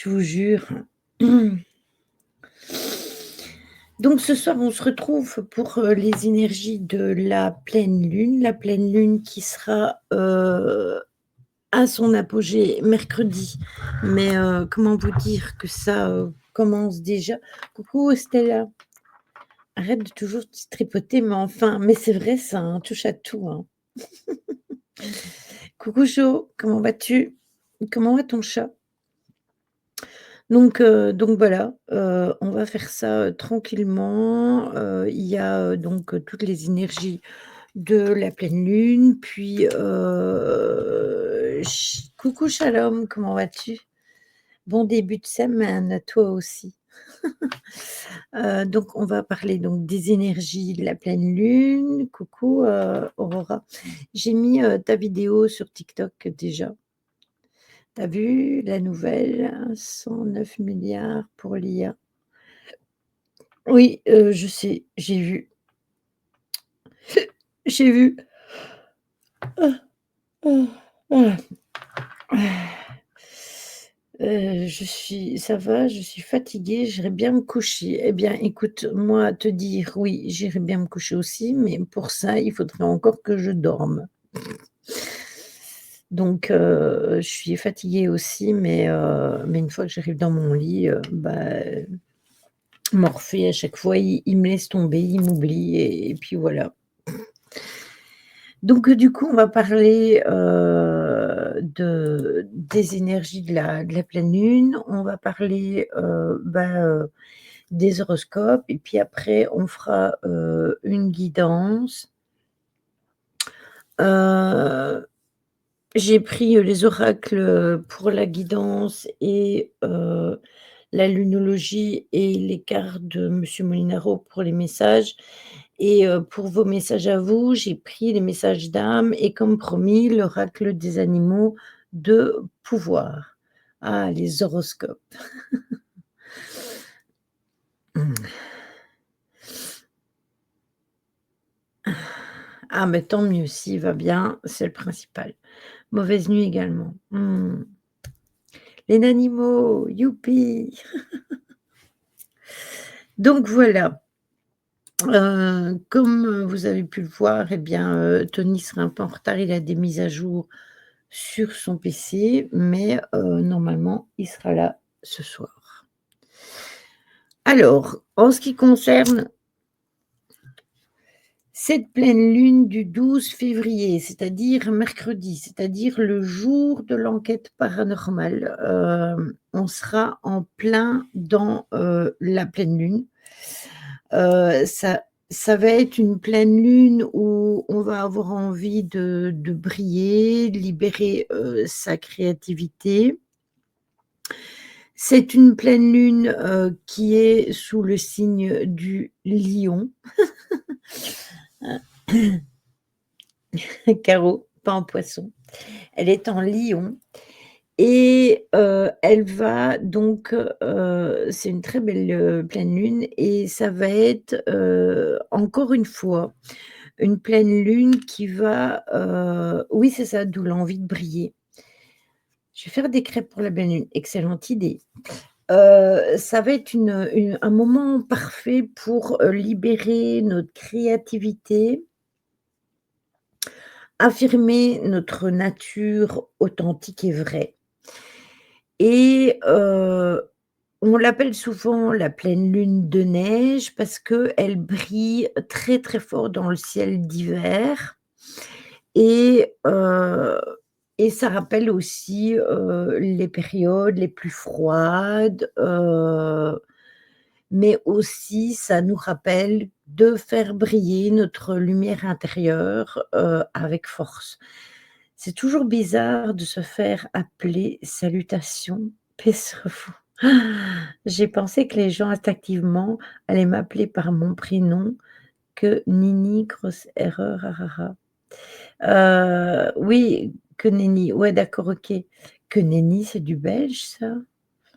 je vous jure. Donc ce soir, on se retrouve pour, les énergies de la pleine lune. La pleine lune qui sera, à son apogée mercredi. Mais, comment vous dire que ça, commence déjà? Coucou Stella, arrête de toujours tripoter, mais enfin, mais c'est vrai ça, hein, touche à tout, hein. Coucou Jo, comment vas-tu? Comment va ton chat? Donc voilà, on va faire ça, tranquillement. Il y a, donc, toutes les énergies de la pleine lune, puis, coucou Shalom, comment vas-tu? Bon début de semaine à toi aussi. Donc on va parler donc des énergies de la pleine lune. Coucou, Aurora. J'ai mis, ta vidéo sur TikTok déjà. Tu as vu la nouvelle, 109 000 000 000 pour l'IA? Oui, je sais, j'ai vu, j'ai vu. Ah, ah, ah. Je suis ça va, je suis fatiguée, j'irais bien me coucher. Eh bien, écoute, moi, te dire oui, j'irais bien me coucher aussi, mais pour ça, il faudrait encore que je dorme. Donc, je suis fatiguée aussi, mais une fois que j'arrive dans mon lit, bah, Morphée à chaque fois, il me laisse tomber, il m'oublie et puis voilà. Donc, du coup, on va parler, des énergies de la pleine lune. On va parler, des horoscopes et puis après on fera, une guidance. Heu, j'ai pris, les oracles, pour la guidance et la lunologie et les cartes de monsieur Molinaro pour les messages et pour vos messages à vous, j'ai pris les messages d'âme et comme promis, l'oracle des animaux de pouvoir. Ah, les horoscopes. Mmh. Ah, mais tant mieux, s'il va bien, c'est le principal. Mauvaise nuit également. Mmh. Les animaux, youpi! Donc voilà, comme, vous avez pu le voir, eh bien, Tony sera un peu en retard, il a des mises à jour sur son PC, mais normalement, il sera là ce soir. Alors, en ce qui concerne cette pleine lune du 12 février, c'est-à-dire mercredi, c'est-à-dire le jour de l'enquête paranormale, on sera en plein dans, la pleine lune. Ça va être une pleine lune où on va avoir envie de briller, de libérer, sa créativité. C'est une pleine lune, qui est sous le signe du lion. Caro, pas en poisson. Elle est en lion et elle va donc, c'est une très belle, pleine lune et ça va être, encore une fois, une pleine lune qui va, oui, c'est ça, d'où l'envie de briller. Je vais faire des crêpes pour la pleine lune, excellente idée. Ça va être un moment parfait pour, libérer notre créativité, affirmer notre nature authentique et vraie et on l'appelle souvent la pleine lune de neige parce qu'elle brille très, très fort dans le ciel d'hiver et ça rappelle aussi, les périodes les plus froides, mais aussi ça nous rappelle de faire briller notre lumière intérieure, avec force. C'est toujours bizarre de se faire appeler salutations, paix sur vous. J'ai pensé que les gens instinctivement allaient m'appeler par mon prénom, que Nini, grosse erreur, ah ah ah. Oui, que nenni, ouais d'accord, OK. Que nenni, c'est du belge ça?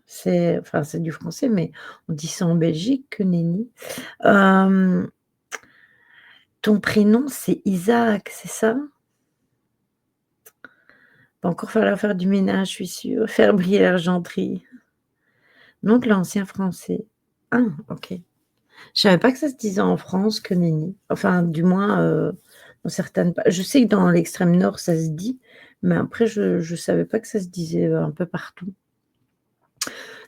C'est enfin, c'est du français, mais on dit ça en Belgique, que nenni. Hem, ton prénom, c'est Isaac, c'est ça? Va encore falloir faire du ménage, je suis sûre, faire briller l'argenterie. Donc l'ancien français. Ah, OK. Je savais pas que ça se disait en France que nenni. Enfin, du moins, dans certaines pa je sais que dans l'extrême nord, ça se dit, mais après je savais pas que ça se disait, un peu partout.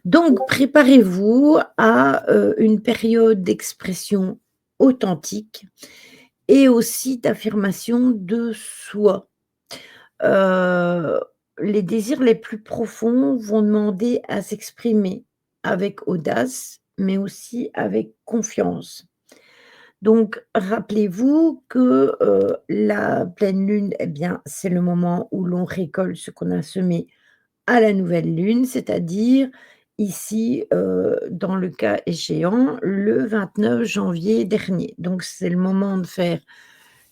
Donc préparez-vous à, une période d'expression authentique et aussi d'affirmation de soi. Heu, les désirs les plus profonds vont demander à s'exprimer avec audace, mais aussi avec confiance. Donc rappelez-vous que, la pleine lune, eh bien, c'est le moment où l'on récolte ce qu'on a semé à la nouvelle lune, c'est-à-dire ici, dans le cas échéant, le 29 janvier dernier. Donc c'est le moment de faire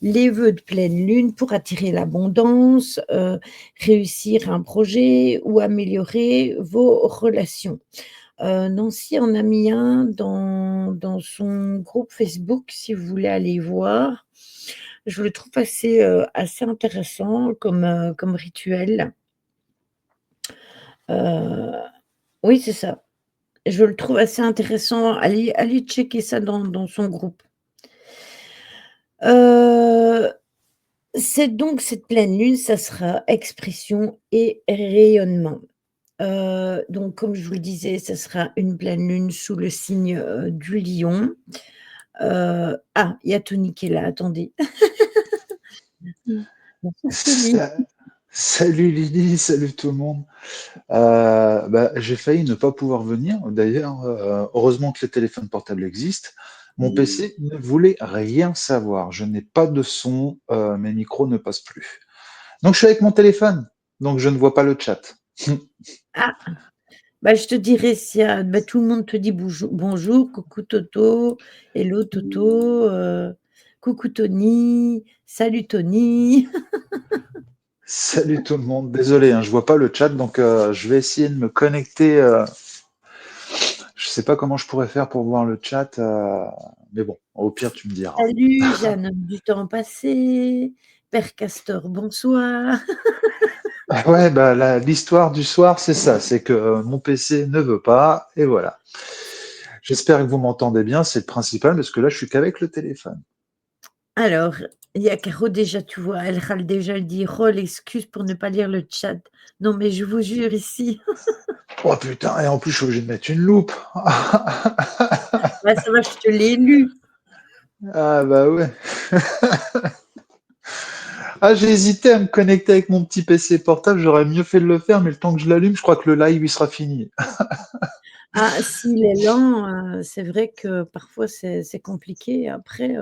les vœux de pleine lune pour attirer l'abondance, réussir un projet ou améliorer vos relations. Nancy en a mis un dans son groupe Facebook, si vous voulez aller voir. Je le trouve assez intéressant comme rituel. Heu, oui, c'est ça. Je le trouve assez intéressant. Allez checker ça dans son groupe. Heu, c'est donc cette pleine lune, ça sera expression et rayonnement. Donc comme je vous le disais, ça sera une pleine lune sous le signe, du lion. Ah, il y a Tony qui est là, attendez. Mmh. Bonsoir Tony. Sa Salut Lydie, salut tout le monde. J'ai failli ne pas pouvoir venir. D'ailleurs, heureusement que le téléphone portable existe. Mon PC ne voulait rien savoir. Je n'ai pas de son, mes micros ne passent plus. Donc je suis avec mon téléphone, donc je ne vois pas le chat. Ah, bah, je te dirai s'il y a bah, tout le monde te dit bonjour, coucou Toto, hello Toto, coucou Tony, salut Tony. Salut tout le monde. Désolé, hein, je vois pas le chat, donc je vais essayer de me connecter. Je sais pas comment je pourrais faire pour voir le chat, mais bon, au pire tu me diras. Salut Jeanne du temps passé, Père Castor, bonsoir. Ouais, l'histoire du soir, c'est ça, c'est que mon PC ne veut pas, et voilà. J'espère que vous m'entendez bien, c'est le principal, parce que là, je suis qu'avec le téléphone. Alors, il y a Caro déjà, tu vois, elle râle déjà, elle dit: «Oh l'excuse pour ne pas lire le chat». Non mais je vous jure ici, Oh putain, et en plus, je suis obligé de mettre une loupe. bah, ça va, je te l'ai lu. Ah bah ouais. Ah, j'ai hésité à me connecter avec mon petit PC portable, j'aurais mieux fait de le faire, mais le temps que je l'allume, je crois que le live, il sera fini. Ah, s'il est lent, c'est vrai que parfois c'est compliqué. Après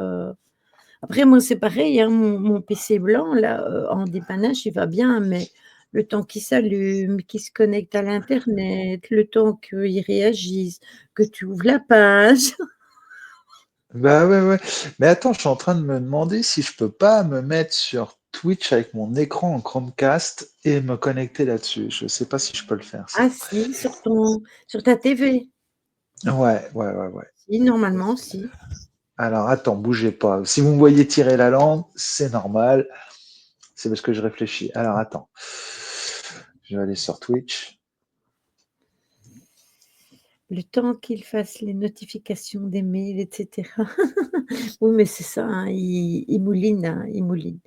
moi c'est pareil, hein, mon PC blanc là, en dépannage, il va bien, mais le temps qu'il s'allume, qu'il se connecte à l'internet, le temps qu'il réagisse, que tu ouvres la page. Bah ouais, ouais. Mais attends, je suis en train de me demander si je peux pas me mettre sur Twitch avec mon écran en Chromecast et me connecter là-dessus. Je sais pas si je peux le faire, ça. Ah si, sur ta TV. Ouais, ouais, ouais, ouais. Si, normalement si. Alors, attends, bougez pas. Si vous me voyez tirer la langue, c'est normal. C'est parce que je réfléchis. Alors, attends. Je vais aller sur Twitch. Le temps qu'il fasse les notifications des mails et cetera. Oui, mais c'est ça, hein, il mouline, hein, il mouline.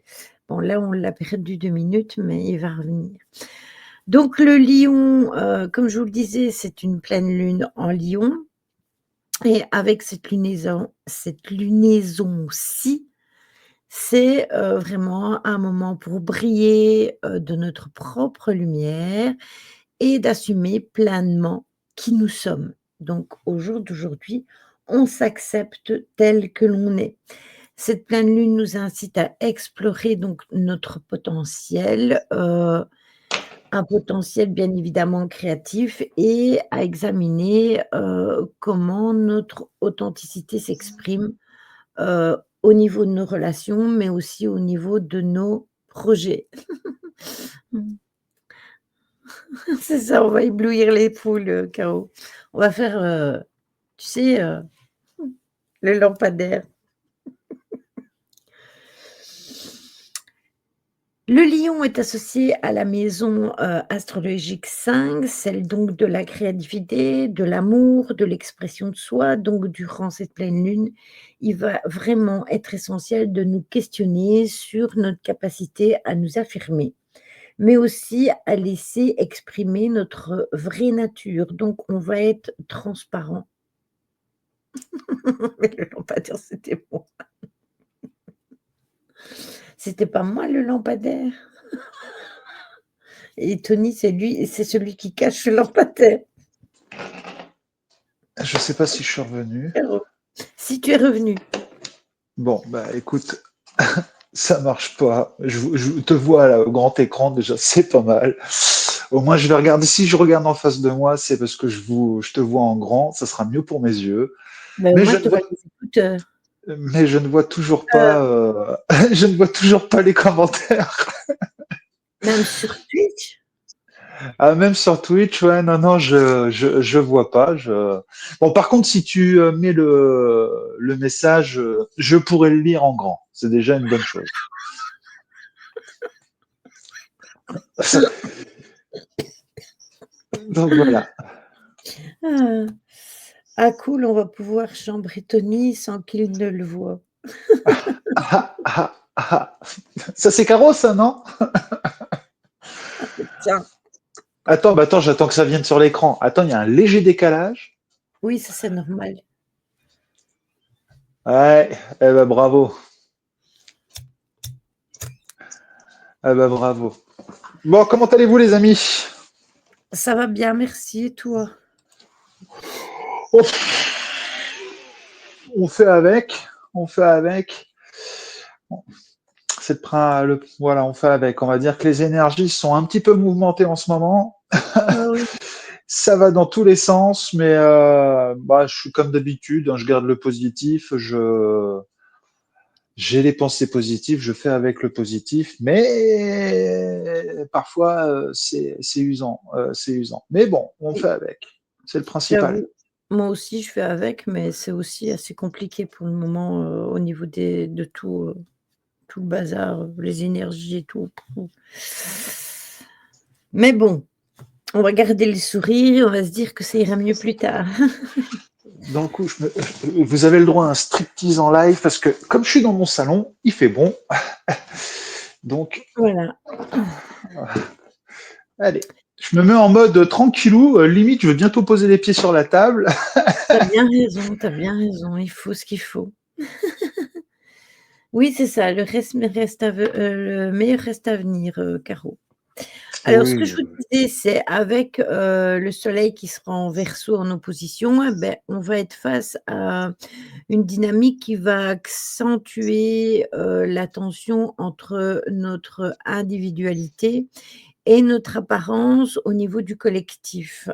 Bon là, on l'a perdu 2 minutes, mais il va revenir. Donc le lion, comme je vous le disais, c'est une pleine lune en lion et avec cette lunaison-ci, c'est, vraiment un moment pour briller, de notre propre lumière et d'assumer pleinement qui nous sommes. Donc au jour d'aujourd'hui, on s'accepte tel que l'on est. Cette pleine lune nous incite à explorer donc notre potentiel, un potentiel bien évidemment créatif et à examiner, comment notre authenticité s'exprime, au niveau de nos relations, mais aussi au niveau de nos projets. Mmh. C'est ça, on va éblouir les foules, Caro. On va faire, tu sais, le lampadaire. Le lion est associé à la maison, astrologique 5, celle donc de la créativité, de l'amour, de l'expression de soi. Donc durant cette pleine lune, il va vraiment être essentiel de nous questionner sur notre capacité à nous affirmer, mais aussi à laisser exprimer notre vraie nature. Donc on va être transparent. Mais le lampadaire, c'était moi. C'était pas moi le lampadaire. Et Tony, c'est celui qui cache le lampadaire. Je sais pas si je suis revenu. Si tu es revenu. Bon, bah écoute, ça marche pas. Je te vois là au grand écran déjà, c'est pas mal. Au moins, je vais regarder. Si je regarde en face de moi, c'est parce que je te vois en grand. Ça sera mieux pour mes yeux. Mais au Mais moins je ne tu auras vois, des écouteurs. mais je ne vois toujours Heu, pas, je ne vois toujours pas les commentaires. Même sur Twitch? Ah, même sur Twitch, ouais, non, non, je vois pas. Bon, par contre, si tu mets le message, je pourrais le lire en grand. C'est déjà une bonne chose. Donc voilà. Ah. Ah cool, on va pouvoir chambrer Tony sans qu'il ne le voie. Ah, ah, ah. Ça, c'est Caro, ça, non? Tiens, Attends, bah attends, j'attends que ça vienne sur l'écran. Attends, il y a un léger décalage. oui, ça c'est normal. Ouais, eh ben bravo. Eh ben bravo. Bon, comment allez-vous, les amis? Ça va bien, merci et toi? Ouf, on fait avec, on fait avec. Voilà, on fait avec. On va dire que les énergies sont un petit peu mouvementées en ce moment. Ah oui, Ça va dans tous les sens, mais bah, je suis comme d'habitude, hein, je garde le positif, j'ai les pensées positives, je fais avec le positif, mais parfois c'est usant, c'est usant. Mais bon, on fait oui, avec, c'est le principal. j'avoue. Moi aussi je fais avec, mais c'est aussi assez compliqué pour le moment, au niveau de tout, tout le bazar, les énergies et tout. Mais bon, on va garder le sourire, on va se dire que ça ira mieux plus tard. Dans le coup, vous avez le droit à un striptease en live parce que comme je suis dans mon salon, il fait bon. Donc, Voilà. allez, je me mets en mode tranquillou, limite, je veux bientôt poser les pieds sur la table. Tu as bien raison, il faut ce qu'il faut. Oui, c'est ça, le meilleur reste à venir, Caro. Alors ce que Oui, je vous disais, c'est avec, le soleil qui sera en Verseau en opposition, eh beh, on va être face à une dynamique qui va accentuer, la tension entre notre individualité et notre apparence au niveau du collectif,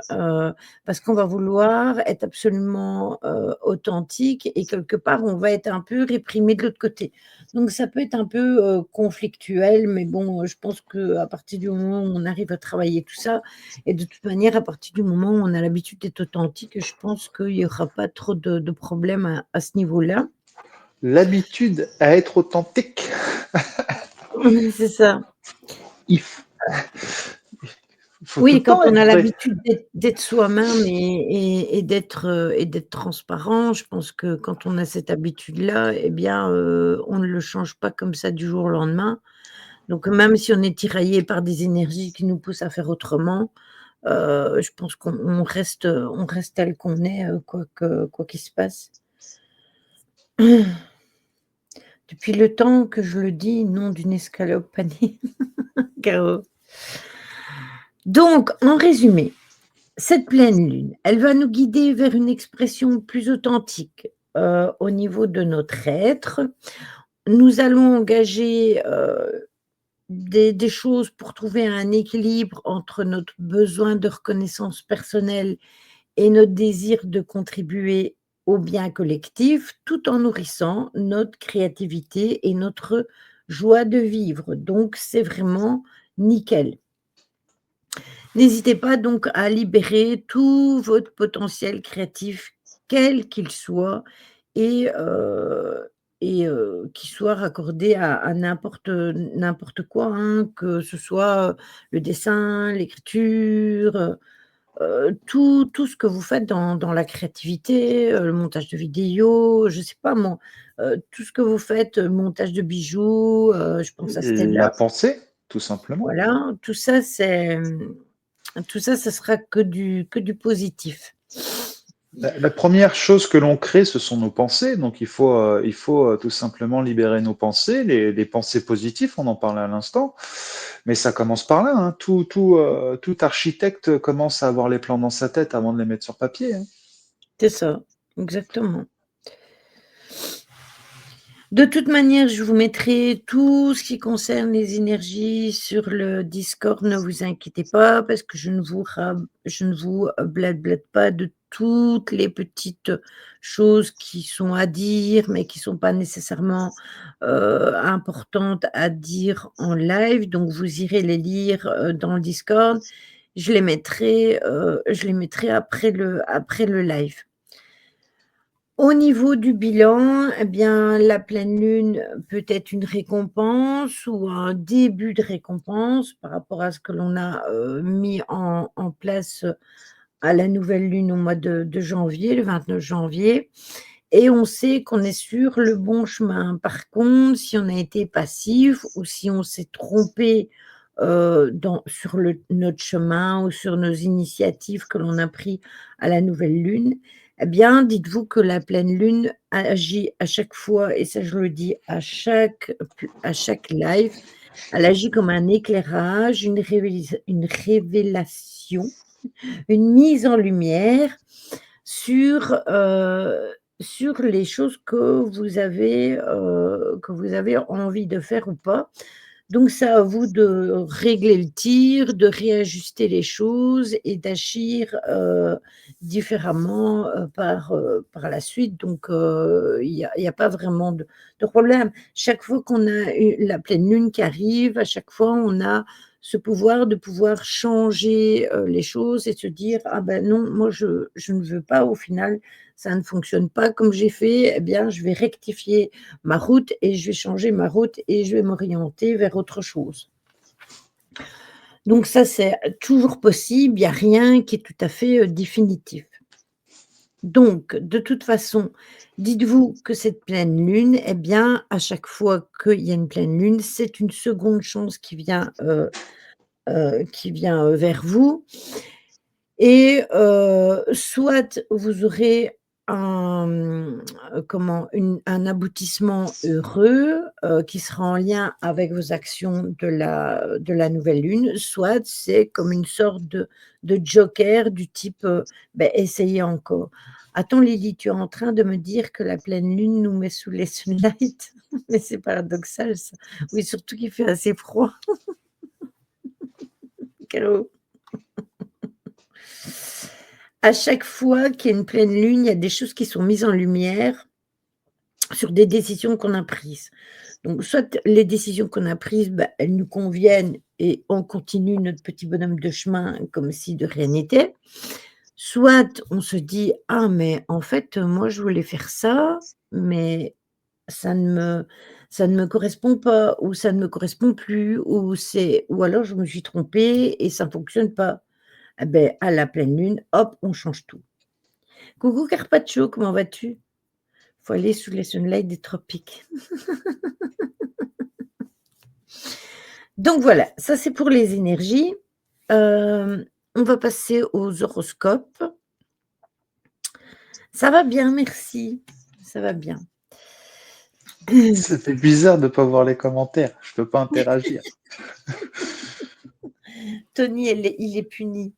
parce qu'on va vouloir être absolument, authentique et quelque part, on va être un peu réprimé de l'autre côté. Donc ça peut être un peu, conflictuel, mais bon, je pense qu'à partir du moment où on arrive à travailler tout ça et de toute manière, à partir du moment où on a l'habitude d'être authentique, je pense qu'il y aura pas trop de problèmes à ce niveau-là. l'habitude à être authentique. C'est ça. Il faut tout Oui, le temps quand on être a vrai. l'habitude d'être soi-même et d'être transparent, je pense que quand on a cette habitude-là, eh bien, on ne le change pas comme ça du jour au lendemain. Donc même si on est tiraillé par des énergies qui nous poussent à faire autrement, je pense on reste tel qu'on est, quoi qu'il se passe. Depuis le temps que je le dis, nom d'une escalope Annie. Caro. Donc en résumé, cette pleine lune, elle va nous guider vers une expression plus authentique, au niveau de notre être. Nous allons engager, des choses pour trouver un équilibre entre notre besoin de reconnaissance personnelle et notre désir de contribuer au bien collectif, tout en nourrissant notre créativité et notre joie de vivre. Donc c'est vraiment nickel. N'hésitez pas donc à libérer tout votre potentiel créatif, quel qu'il soit et qui soit raccordé à n'importe quoi, hein, que ce soit, le dessin, l'écriture, tout ce que vous faites dans la créativité, le montage de vidéos, je sais pas moi, tout ce que vous faites, montage de bijoux, je pense à Stella, La pensée, tout simplement. voilà, tout ça tout ça, ce sera que du positif. La première chose que l'on crée, ce sont nos pensées. Donc, il faut tout simplement libérer nos pensées, les pensées positives, on en parlait à l'instant. Mais ça commence par là, hein. Tout architecte commence à avoir les plans dans sa tête avant de les mettre sur papier, hein. C'est ça, exactement. De toute manière, je vous mettrai tout ce qui concerne les énergies sur le Discord, ne vous inquiétez pas, parce que je ne vous blablate pas de toutes les petites choses qui sont à dire, mais qui sont pas nécessairement, importantes à dire en live, donc vous irez les lire, dans le Discord. Je les mettrai après le live. Au niveau du bilan, eh bien, la pleine lune peut être une récompense ou un début de récompense par rapport à ce que l'on a, mis en place, à la nouvelle lune au mois de janvier, le 29 janvier, et on sait qu'on est sur le bon chemin. Par contre, si on a été passif ou si on s'est trompé, sur notre chemin ou sur nos initiatives que l'on a pris à la nouvelle lune, eh bien, dites-vous que la pleine lune agit à chaque fois, et ça je le dis à chaque live, elle agit comme un éclairage, une révélation, une mise en lumière sur, sur les choses que vous avez envie de faire ou pas. Donc c'est à vous de régler le tir, de réajuster les choses et d'agir, différemment, par la suite. Donc il y a pas vraiment de problème. Chaque fois qu'on a la pleine lune qui arrive, à chaque fois on a ce pouvoir de pouvoir changer, les choses et se dire: «Ah ben non, moi je ne veux pas, au final, ça ne fonctionne pas comme j'ai fait, eh bien je vais rectifier ma route et je vais changer ma route et je vais m'orienter vers autre chose». Donc ça, c'est toujours possible, il y a rien qui est tout à fait, définitif. Donc de toute façon, dites-vous que cette pleine lune, eh bien, à chaque fois qu'il y a une pleine lune, c'est une seconde chance qui vient vers vous, et soit vous aurez un aboutissement heureux, qui sera en lien avec vos actions de la nouvelle lune, soit c'est comme une sorte de joker du type, beh, essayez encore. Attends Lily, tu es en train de me dire que la pleine lune nous met sous les sunlights? Mais c'est paradoxal ça. Oui, surtout qu'il fait assez froid. Caro. À chaque fois qu'il y a une pleine lune, il y a des choses qui sont mises en lumière sur des décisions qu'on a prises. Donc soit les décisions qu'on a prises, bah, elles nous conviennent et on continue notre petit bonhomme de chemin comme si de rien n'était. Soit on se dit: «Ah mais en fait, moi je voulais faire ça, mais ça ne me ça ne me correspond pas, ou ça ne me correspond plus, ou alors je me suis trompée et ça ne fonctionne pas». Eh beh, à la pleine lune, hop, on change tout. Coucou Carpaccio, comment vas-tu? Faut aller sous les sunlights des tropiques. Donc voilà, ça c'est pour les énergies. On va passer aux horoscopes. Ça va bien, merci. Ça va bien. C'était bizarre de ne pas voir les commentaires. Je peux pas interagir. Tony, il est puni.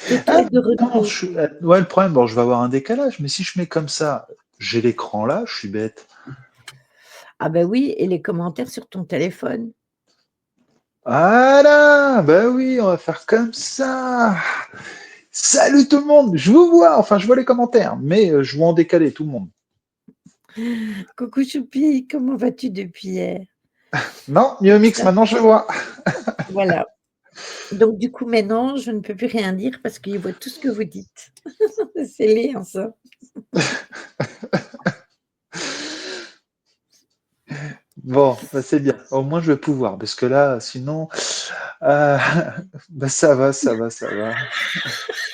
Toto Ah est de non, retour. ouais, le problème, bon, je vais avoir un décalage, mais si je mets comme ça, j'ai l'écran là, je suis bête. Ah bah oui, et les commentaires sur ton téléphone. Voilà, bah oui, on va faire comme ça. Salut tout le monde, je vous vois, enfin je vois les commentaires, mais je vois en décalé tout le monde. Coucou Choupi, comment vas-tu depuis hier? Non, mieux mix, Ça maintenant je vois. Voilà. Donc du coup maintenant, je ne peux plus rien dire parce qu'il voit tout ce que vous dites. C'est laid, hein, ça. Bon, bah, c'est bien. Au moins, je vais pouvoir, parce que là, sinon, euh, bah, ça va, ça va, ça va.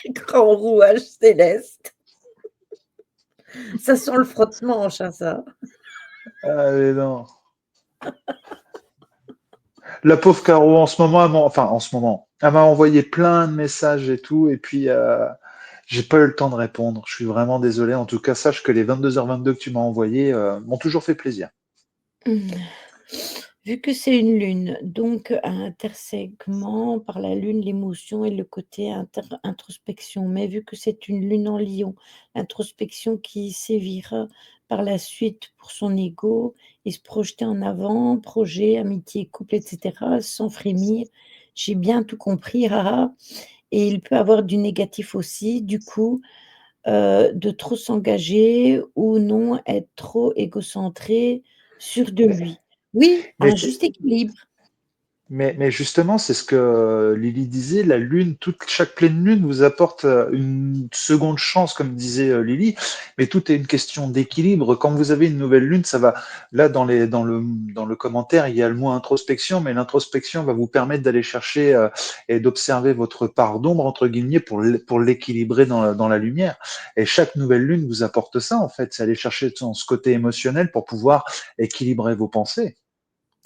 Grand rouage céleste. Ça sent le frottement, ça. Allez, non. La pauvre Caro, en ce moment, enfin, en ce moment, elle m'a envoyé plein de messages et tout, et puis j'ai pas eu le temps de répondre. Je suis vraiment désolé. En tout cas, sache que les 22h22 que tu m'as envoyés m'ont toujours fait plaisir. Mmh. Vu que c'est une lune, donc à intersegment par la lune, l'émotion et le côté introspection. Mais vu que c'est une lune en lion, l'introspection qui sévira par la suite pour son ego et se projeter en avant, projet, amitié, couple, etc., sans frémir. J'ai bien tout compris, haha. Et il peut avoir du négatif aussi, du coup, de trop s'engager ou non, être trop égocentré, sûr de Mais, lui. Oui, mais un juste équilibre, Mais justement, c'est ce que Lily disait, la lune, chaque pleine lune vous apporte une seconde chance, comme disait Lily, mais tout est une question d'équilibre. Quand vous avez une nouvelle lune, ça va, là, dans le commentaire, il y a le mot introspection, mais l'introspection va vous permettre d'aller chercher et d'observer votre part d'ombre, entre guillemets, pour l'équilibrer dans la lumière. Et chaque nouvelle lune vous apporte ça, en fait, c'est aller chercher ce côté émotionnel pour pouvoir équilibrer vos pensées.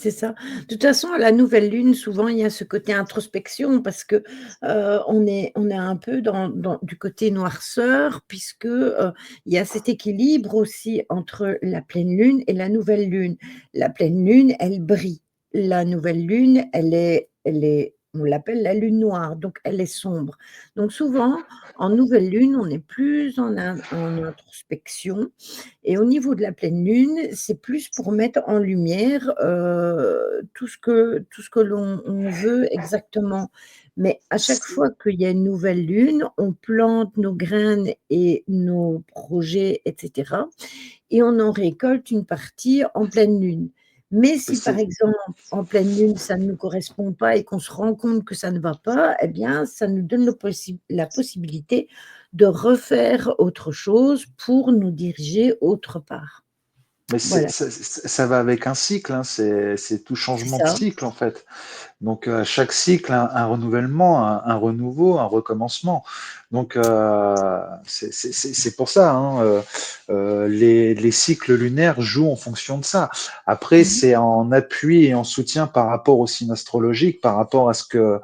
c'est ça. De toute façon, à la nouvelle lune, souvent, il y a ce côté introspection parce que, on est un peu dans du côté noirceur puisque, il y a cet équilibre aussi entre la pleine lune et la nouvelle lune. La pleine lune, elle brille. La nouvelle lune, elle est on l'appelle la lune noire, donc elle est sombre. Donc souvent, en nouvelle lune, on est plus en introspection. Et au niveau de la pleine lune, c'est plus pour mettre en lumière, tout ce que on veut exactement. Mais à chaque fois qu'il y a une nouvelle lune, on plante nos graines et nos projets et cetera et on en récolte une partie en pleine lune. Mais si par C'est exemple, en pleine lune, ça ne nous correspond pas et qu'on se rend compte que ça ne va pas, eh bien, ça nous donne la possibilité de refaire autre chose pour nous diriger autre part. Mais Voilà, ça va avec un cycle, hein, c'est tout c'est changement de ça. cycle en fait. Donc chaque cycle, un renouvellement, un renouveau, un recommencement. Donc c'est pour ça, hein, les cycles lunaires jouent en fonction de ça. Après, Mmh. c'est en appui et en soutien par rapport au signe astrologique, par rapport à ce que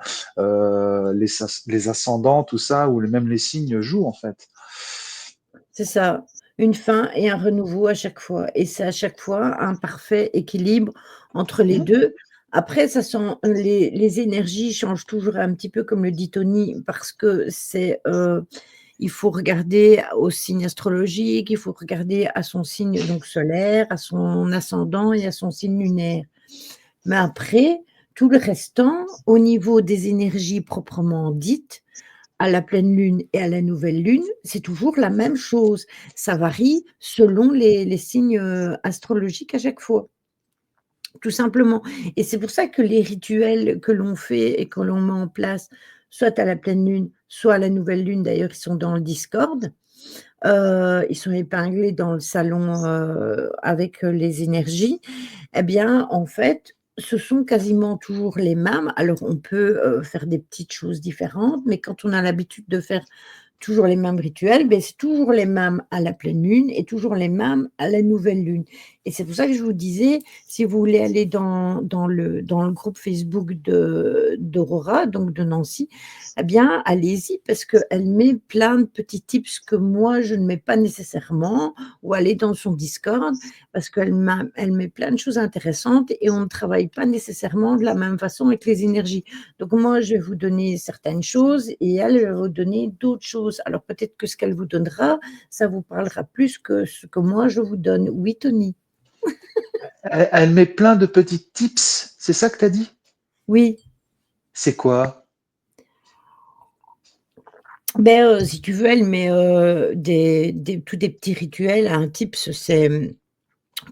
les ascendants, tout ça, ou même les signes jouent en fait. C'est ça, une fin et un renouveau à chaque fois et c'est à chaque fois un parfait équilibre entre les Hmm. 2. Après ça sent les énergies changent toujours un petit peu comme le dit Tony parce que il faut regarder au signe astrologique, il faut regarder à son signe donc solaire, à son ascendant et à son signe lunaire. Mais après, tout le restant, au niveau des énergies proprement dites, à la pleine lune et à la nouvelle lune, c'est toujours la même chose. Ça varie selon les signes, astrologiques à chaque fois, tout simplement et c'est pour ça que les rituels que l'on fait et que l'on met en place, soit à la pleine lune, soit à la nouvelle lune, d'ailleurs, ils sont dans le Discord, ils sont épinglés dans le salon, avec, les énergies et bien, en fait, ce sont quasiment toujours les mêmes. Alors on peut, faire des petites choses différentes, mais quand on a l'habitude de faire toujours les mêmes rituels, beh, c'est toujours les mêmes à la pleine lune et toujours les mêmes à la nouvelle lune et c'est pour ça que je vous disais, si vous voulez aller dans le groupe Facebook d'Aurora, donc de Nancy, eh bien, allez-y parce qu'elle met plein de petits tips que moi je ne mets pas nécessairement ou aller dans son Discord parce elle met plein de choses intéressantes et on ne travaille pas nécessairement de la même façon avec les énergies. Donc moi, je vais vous donner certaines choses et elle va vous donner d'autres choses. Alors peut-être que ce qu'elle vous donnera, ça vous parlera plus que ce que moi je vous donne. Oui, Tony? Elle met plein de petits tips, c'est ça que tu as dit? Oui. C'est quoi? Ben, si tu veux, elle met, des petits rituels, un tips, c'est,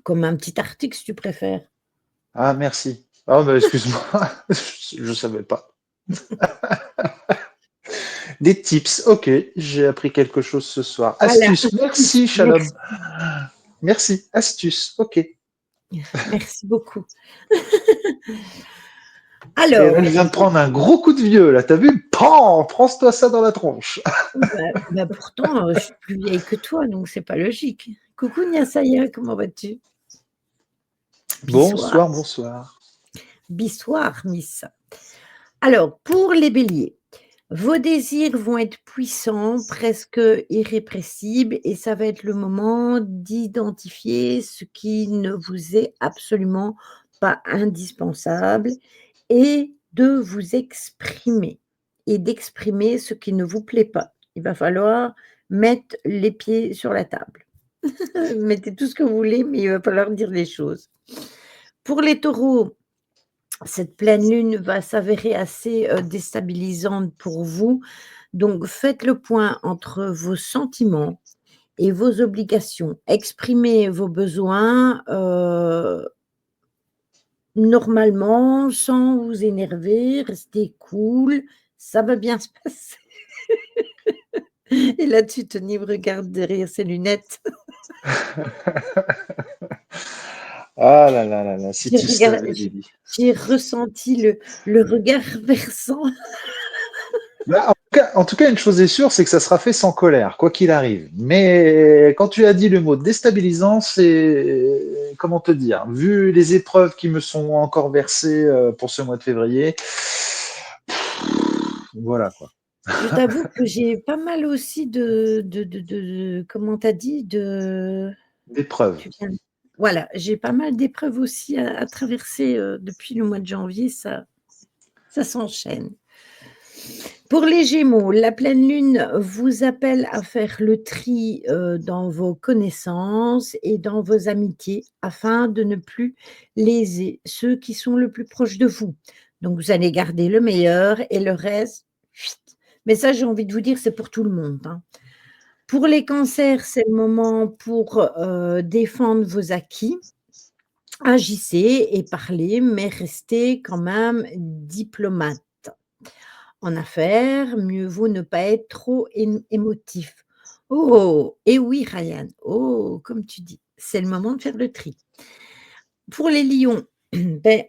comme un petit article si tu préfères. Ah, merci. Ah, bah, excuse-moi, je savais pas. Des tips, ok, j'ai appris quelque chose ce soir. Voilà, Astuce, merci, Shalom. merci. Merci, astuce, ok. Merci beaucoup. Et là, Alors, je viens de prendre un gros coup de vieux, là, t'as vu? Pan! Prends-toi ça dans la tronche. pourtant, je suis plus vieille que toi, donc c'est pas logique. Coucou Nyasaya, comment vas-tu? Bissoir, Bonsoir, bonsoir. bissoir Miss. Alors, pour les béliers, vos désirs vont être puissants, presque irrépressibles, et ça va être le moment d'identifier ce qui ne vous est absolument pas indispensable et de vous exprimer et d'exprimer ce qui ne vous plaît pas. Il va falloir mettre les pieds sur la table. Mettez tout ce que vous voulez, mais il va falloir dire les choses. Pour les taureaux, cette pleine lune va s'avérer assez, déstabilisante pour vous, donc faites le point entre vos sentiments et vos obligations. Exprimez vos besoins, normalement, sans vous énerver, restez cool, ça va bien se passer. Et là, tu Tony me regarde derrière ses lunettes. Ah là là là là, si J'ai tu regard savais, Lily. j'ai ressenti le regard versant. Bah, en tout cas, une chose est sûre, c'est que ça sera fait sans colère, quoi qu'il arrive. Mais quand tu as dit le mot déstabilisant, c'est, comment te dire, vu les épreuves qui me sont encore versées pour ce mois de février, voilà quoi. Je t'avoue que j'ai pas mal aussi de comment tu as dit? D'épreuves. Tu viens voilà, j'ai pas mal d'épreuves aussi à traverser, depuis le mois de janvier, ça s'enchaîne. Pour les Gémeaux, la pleine lune vous appelle à faire le tri, dans vos connaissances et dans vos amitiés afin de ne plus léser ceux qui sont le plus proches de vous. Donc vous allez garder le meilleur et le reste, chut. Mais ça, j'ai envie de vous dire, c'est pour tout le monde, hein. Pour les cancers, c'est le moment pour, défendre vos acquis. Agissez et parlez, mais restez quand même diplomate. En affaires, mieux vaut ne pas être trop émotif. Oh! Et oui, Ryan. Oh, comme tu dis, c'est le moment de faire le tri. Pour les lions,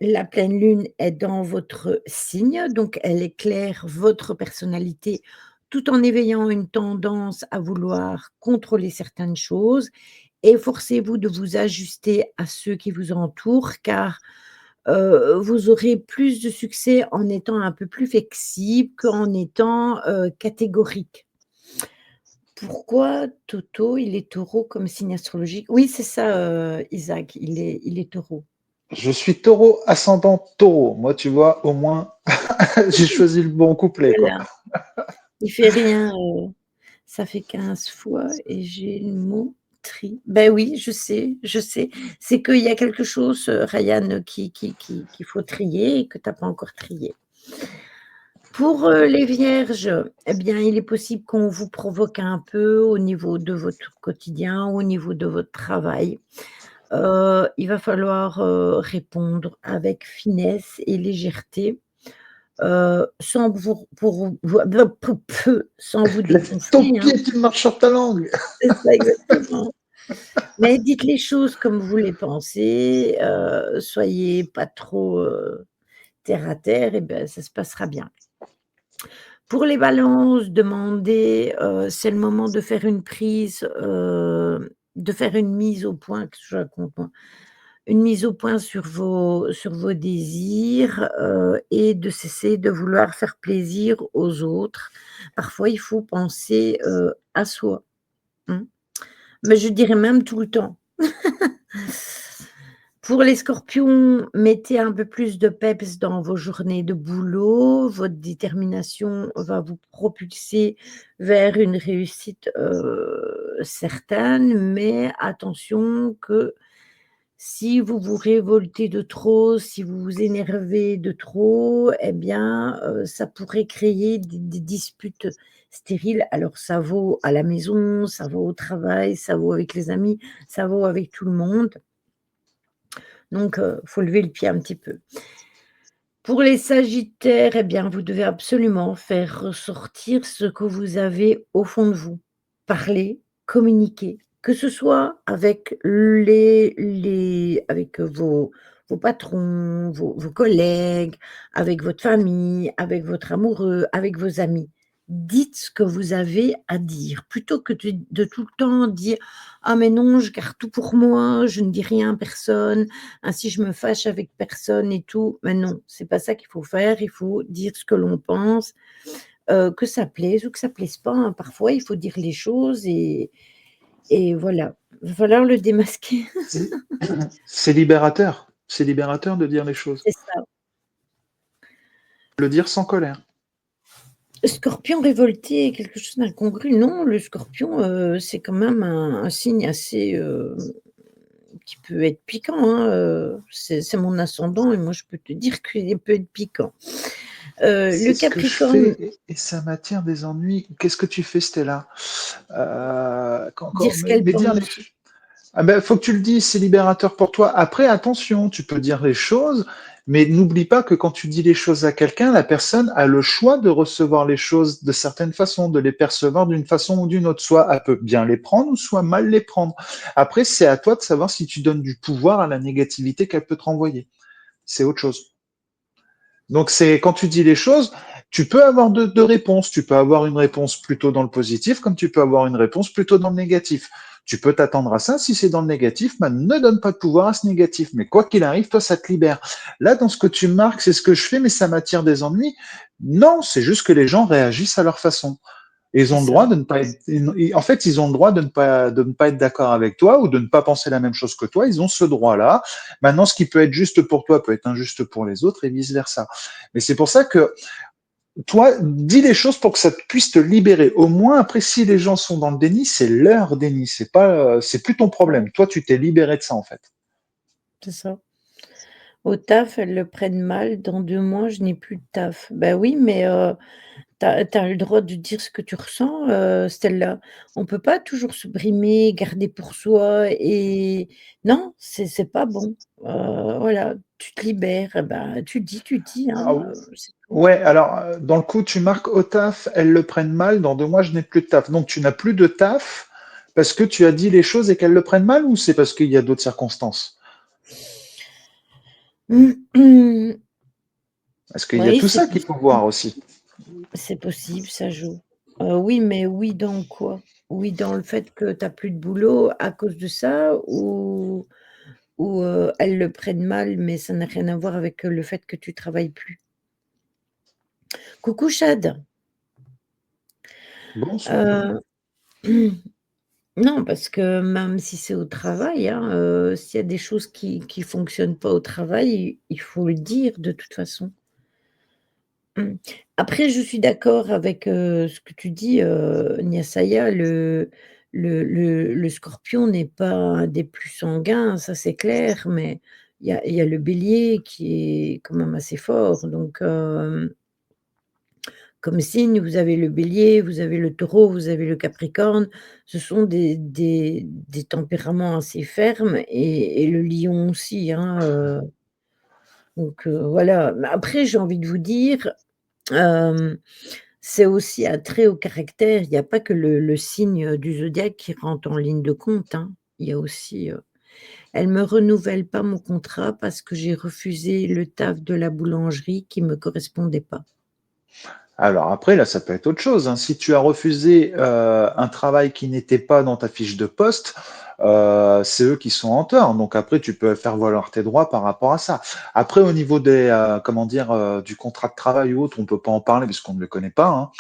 la pleine lune est dans votre signe, donc elle éclaire votre personnalité tout en éveillant une tendance à vouloir contrôler certaines choses. Efforcez-vous de vous ajuster à ceux qui vous entourent, car vous aurez plus de succès en étant un peu plus flexible qu'en étant, catégorique. Pourquoi Toto, il est taureau comme signe astrologique? Oui, c'est ça, Isaac, il est taureau. Je suis taureau ascendant taureau. Moi, tu vois, au moins, j'ai choisi le bon couplet, quoi. Voilà, il fait rien, ça fait 15 fois et j'ai le mot tri. Ben oui, je sais, je sais. C'est qu'il y a quelque chose, Ryan, qu'il faut trier et que tu as pas encore trié. Pour, les vierges, eh bien, il est possible qu'on vous provoque un peu au niveau de votre quotidien, au niveau de votre travail. Il va falloir, répondre avec finesse et légèreté, sans sans vous Laisse ton dégonfler, hein. pied, tu marches sur ta langue. C'est ça exactement. Mais dites les choses comme vous les pensez, soyez pas trop, terre à terre et ben, ça se passera bien. Pour les balances, demandez, c'est le moment de faire une prise, de faire une mise au point, qu'est-ce que je raconte moi? Une mise au point sur vos désirs, et de cesser de vouloir faire plaisir aux autres. Parfois, il faut penser, à soi, mmh, mais je dirais même tout le temps. Pour les scorpions, mettez un peu plus de peps dans vos journées de boulot. Votre détermination va vous propulser vers une réussite, certaine, mais attention que si vous vous révoltez de trop, si vous vous énervez de trop, eh bien, ça pourrait créer des disputes stériles. Alors ça vaut à la maison, ça vaut au travail, ça vaut avec les amis, ça vaut avec tout le monde. Donc, faut lever le pied un petit peu. Pour les sagittaires, eh bien, vous devez absolument faire ressortir ce que vous avez au fond de vous. Parler, communiquer. Que ce soit avec avec vos patrons, vos collègues, avec votre famille, avec votre amoureux, avec vos amis. Dites ce que vous avez à dire, plutôt que de tout le temps dire: «Ah mais non, je garde tout pour moi, je ne dis rien à personne, ainsi je me fâche avec personne et tout». Mais non, c'est pas ça qu'il faut faire, il faut dire ce que l'on pense, que ça plaise ou que ça plaise pas, hein. Parfois, il faut dire les choses et voilà. Va falloir le démasquer. C'est c'est libérateur. C'est libérateur de dire les choses. C'est ça. Le dire sans colère. Scorpion révolté, quelque chose d'incongru. Non, le scorpion, c'est quand même un signe assez, qui peut être piquant, hein, c'est mon ascendant et moi je peux te dire qu'il peut être piquant. Le C'est ce que je capricorne, fais et ça m'attire des ennuis. Qu'est-ce que tu fais, Stella? dire ce Mais qu'elle dire les pense. ch ah ben, faut que tu le dises, c'est libérateur pour toi. Après, attention, tu peux dire les choses, mais n'oublie pas que quand tu dis les choses à quelqu'un, la personne a le choix de recevoir les choses de certaines façons, de les percevoir d'une façon ou d'une autre. Soit elle peut bien les prendre ou soit mal les prendre. Après, c'est à toi de savoir si tu donnes du pouvoir à la négativité qu'elle peut te renvoyer. C'est autre chose. Donc, c'est quand tu dis les choses, tu peux avoir deux réponses. Tu peux avoir une réponse plutôt dans le positif, comme tu peux avoir une réponse plutôt dans le négatif. Tu peux t'attendre à ça. Si c'est dans le négatif, ben, ne donne pas de pouvoir à ce négatif. Mais quoi qu'il arrive, toi, ça te libère. Là, dans ce que tu marques, c'est ce que je fais, mais ça m'attire des ennuis. Non, c'est juste que les gens réagissent à leur façon. Ils C'est ont le ça, droit de ne pas être, en fait, ils ont le droit de ne pas être d'accord avec toi ou de ne pas penser la même chose que toi. Ils ont ce droit-là. Maintenant, ce qui peut être juste pour toi peut être injuste pour les autres et vice versa. Mais c'est pour ça que toi, dis les choses pour que ça puisse te libérer. Au moins, après, si les gens sont dans le déni, c'est leur déni. C'est pas, c'est plus ton problème. Toi, tu t'es libéré de ça, en fait. c'est ça. Au taf, elles le prennent mal. Dans 2 mois, je n'ai plus de taf. Bah oui, mais tu as le droit de dire ce que tu ressens, Stella. On peut pas toujours se brimer, garder pour soi et non, c'est pas bon. Voilà, tu te libères, bah, tu dis, hein, Ah, c'est tout. ouais, alors, dans le coup, tu marques au taf, elles le prennent mal. Dans 2 mois, je n'ai plus de taf. Donc, tu n'as plus de taf parce que tu as dit les choses et qu'elles le prennent mal ou c'est parce qu'il y a d'autres circonstances? Parce qu'il y a Oui, tout c'est ça qu'il faut possible, voir aussi. c'est possible, ça joue. Oui, mais oui dans quoi? Oui, dans le fait que tu as plus de boulot à cause de ça ou elles le prennent mal, mais ça n'a rien à voir avec, le fait que tu travailles plus? Coucou Chad. Bonsoir. Heu, non, parce que même si c'est au travail, hein, s'il y a des choses qui fonctionnent pas au travail, il faut le dire de toute façon. Mmh. Après je suis d'accord avec, ce que tu dis, Nyasaya, le scorpion n'est pas un des plus sanguins, ça c'est clair, mais il y a le bélier qui est quand même assez fort donc comme signe, vous avez le Bélier, vous avez le Taureau, vous avez le Capricorne. Ce sont des tempéraments assez fermes et le Lion aussi, hein, donc voilà. Mais après, j'ai envie de vous dire, hem, c'est aussi attrait au caractère. Il y a pas que le signe, du zodiaque qui rentre en ligne de compte, hein. Il y a aussi, «Elle me renouvelle pas mon contrat parce que j'ai refusé le taf de la boulangerie qui me correspondait pas». Alors après, là, ça peut être autre chose, hein. Si tu as refusé un travail qui n'était pas dans ta fiche de poste, c'est eux qui sont en tort. Donc après, tu peux faire valoir tes droits par rapport à ça. Après, au niveau des, comment dire, du contrat de travail ou autre, on peut pas en parler parce qu'on ne le connaît pas, hein.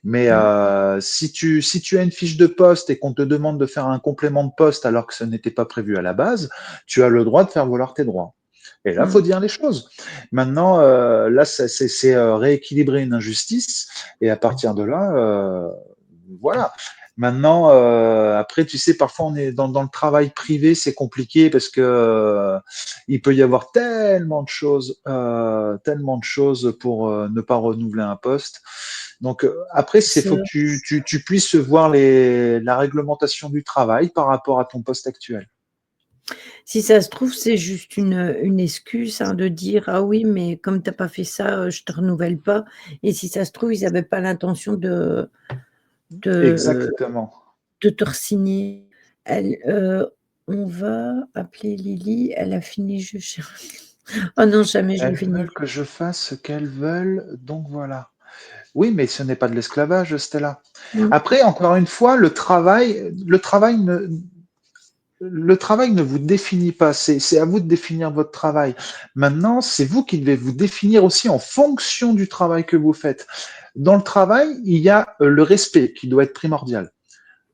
Mais Mmh. si tu as une fiche de poste et qu'on te demande de faire un complément de poste alors que ce n'était pas prévu à la base, tu as le droit de faire valoir tes droits. Et là, faut Mmh. dire les choses. Maintenant, là, c'est rééquilibrer une injustice, et à partir de là, voilà. Maintenant, après, tu sais, parfois on est dans le travail privé, c'est compliqué parce que il peut y avoir tellement de choses pour ne pas renouveler un poste. Donc après, c'est faut que tu puisses voir la réglementation du travail par rapport à ton poste actuel. Si ça se trouve, c'est juste une excuse, hein, de dire: «Ah oui, mais comme tu as pas fait ça, je te renouvelle pas» et si ça se trouve, ils avaient pas l'intention de Exactement. de te re-signer. Elle, on va appeler Lily, elle a fini oh non, jamais je vais Elles finir. veulent que je fasse ce qu'elles veulent, donc voilà. Oui, mais ce n'est pas de l'esclavage, Stella. Mmh, Après, encore une fois, le travail ne vous définit pas. C'est à vous de définir votre travail. Maintenant, c'est vous qui devez vous définir aussi en fonction du travail que vous faites. Dans le travail, il y a le respect qui doit être primordial.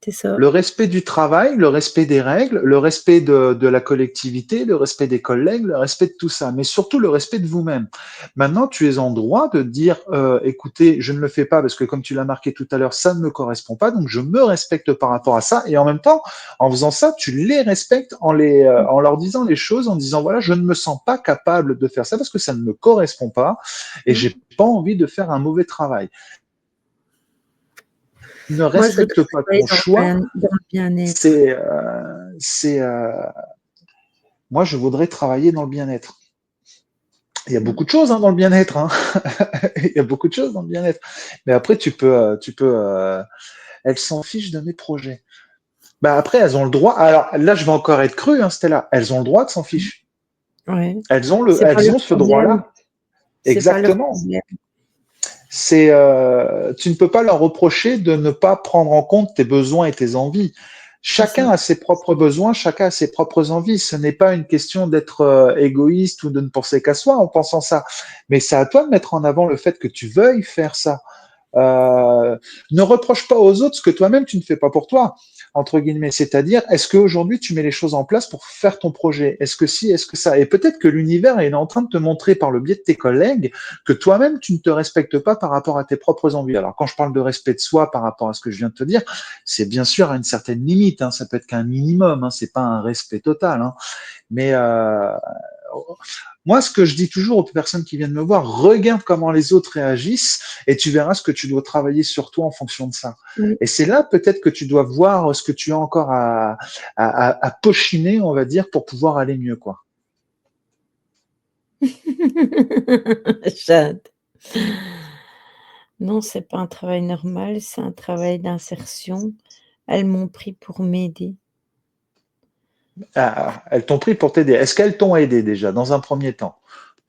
c'est ça. Le respect du travail, le respect des règles, le respect de la collectivité, le respect des collègues, le respect de tout ça, mais surtout le respect de vous-même. Maintenant, tu es en droit de dire, écoutez, je ne le fais pas parce que comme tu l'as marqué tout à l'heure, ça ne me correspond pas, donc je me respecte par rapport à ça. Et en même temps, en faisant ça, tu les respectes en leur disant les choses, en disant, voilà, je ne me sens pas capable de faire ça parce que ça ne me correspond pas et Mmh. j'ai pas envie de faire un mauvais travail. Ne Moi, je voudrais respecte pas travailler ton choix, dans le bien-être. c'est c'est moi je voudrais travailler dans le bien-être. Il y a Mmh. beaucoup de choses dans le bien-être, hein. Il y a beaucoup de choses dans le bien-être. Mais après elles s'en fichent de mes projets. Bah après elles ont le droit. Alors là je vais encore être cru, hein, Stella. Elles ont le droit de s'en Mmh. ficher. Ouais. Pas Elles leur ont ce problème, droit-là. c'est pas leur Exactement. problème. Tu ne peux pas leur reprocher de ne pas prendre en compte tes besoins et tes envies. C'est Chacun ça. a ses propres besoins, chacun a ses propres envies. Ce n'est pas une question d'être égoïste ou de ne penser qu'à soi en pensant ça. Mais c'est à toi de mettre en avant le fait que tu veuilles faire ça. Euh, Ne reproche pas aux autres ce que toi-même tu ne fais pas pour toi, entre guillemets. C'est-à-dire, est-ce qu'aujourd'hui tu mets les choses en place pour faire ton projet? Est-ce que si, est-ce que ça? Et peut-être que l'univers est en train de te montrer par le biais de tes collègues que toi-même tu ne te respectes pas par rapport à tes propres envies. Alors quand je parle de respect de soi par rapport à ce que je viens de te dire, c'est bien sûr à une certaine limite, hein, ça peut être qu'un minimum, hein, c'est pas un respect total, hein, mais moi, ce que je dis toujours aux personnes qui viennent me voir, regarde comment les autres réagissent et tu verras ce que tu dois travailler sur toi en fonction de ça. Mmh. Et c'est là peut-être que tu dois voir ce que tu as encore à pochiner, on va dire, pour pouvoir aller mieux, quoi. Jade. Non, c'est pas un travail normal, c'est un travail d'insertion. Elles m'ont pris pour m'aider. Ah, elles t'ont pris pour t'aider. Est-ce qu'elles t'ont aidé déjà dans un premier temps?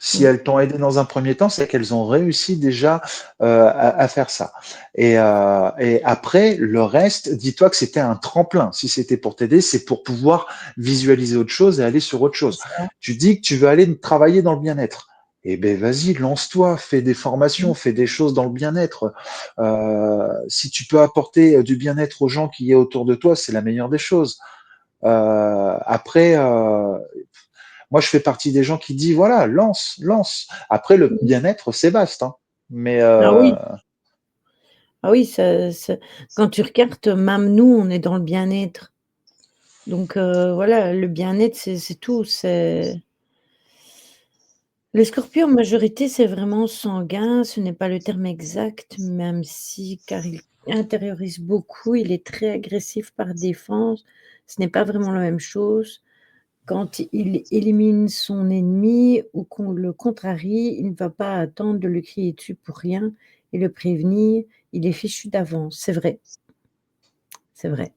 Si Mmh. elles t'ont aidé dans un premier temps, c'est qu'elles ont réussi déjà à faire ça. Et après, le reste, dis-toi que c'était un tremplin. Si c'était pour t'aider, c'est pour pouvoir visualiser autre chose et aller sur autre C'est chose. ça. Tu dis que tu veux aller travailler dans le bien-être. Eh ben vas-y, lance-toi, fais des formations, Mmh. fais des choses dans le bien-être. Si tu peux apporter du bien-être aux gens qui y est autour de toi, c'est la meilleure des choses. Après, moi, je fais partie des gens qui disent, voilà, lance, lance. Après, le Mmh. bien-être, c'est vaste, hein. Mais Ah oui, ah oui, ça quand tu regardes, même nous, on est dans le bien-être. Donc voilà, le bien-être, c'est tout, c'est les scorpions, en majorité, c'est vraiment sanguin, ce n'est pas le terme exact, même si car il intériorise beaucoup, il est très agressif par défense. Ce n'est pas vraiment la même chose. Quand il élimine son ennemi ou qu'on le contrarie, il ne va pas attendre de lui crier dessus pour rien et le prévenir, il est fichu d'avance. C'est vrai, c'est vrai.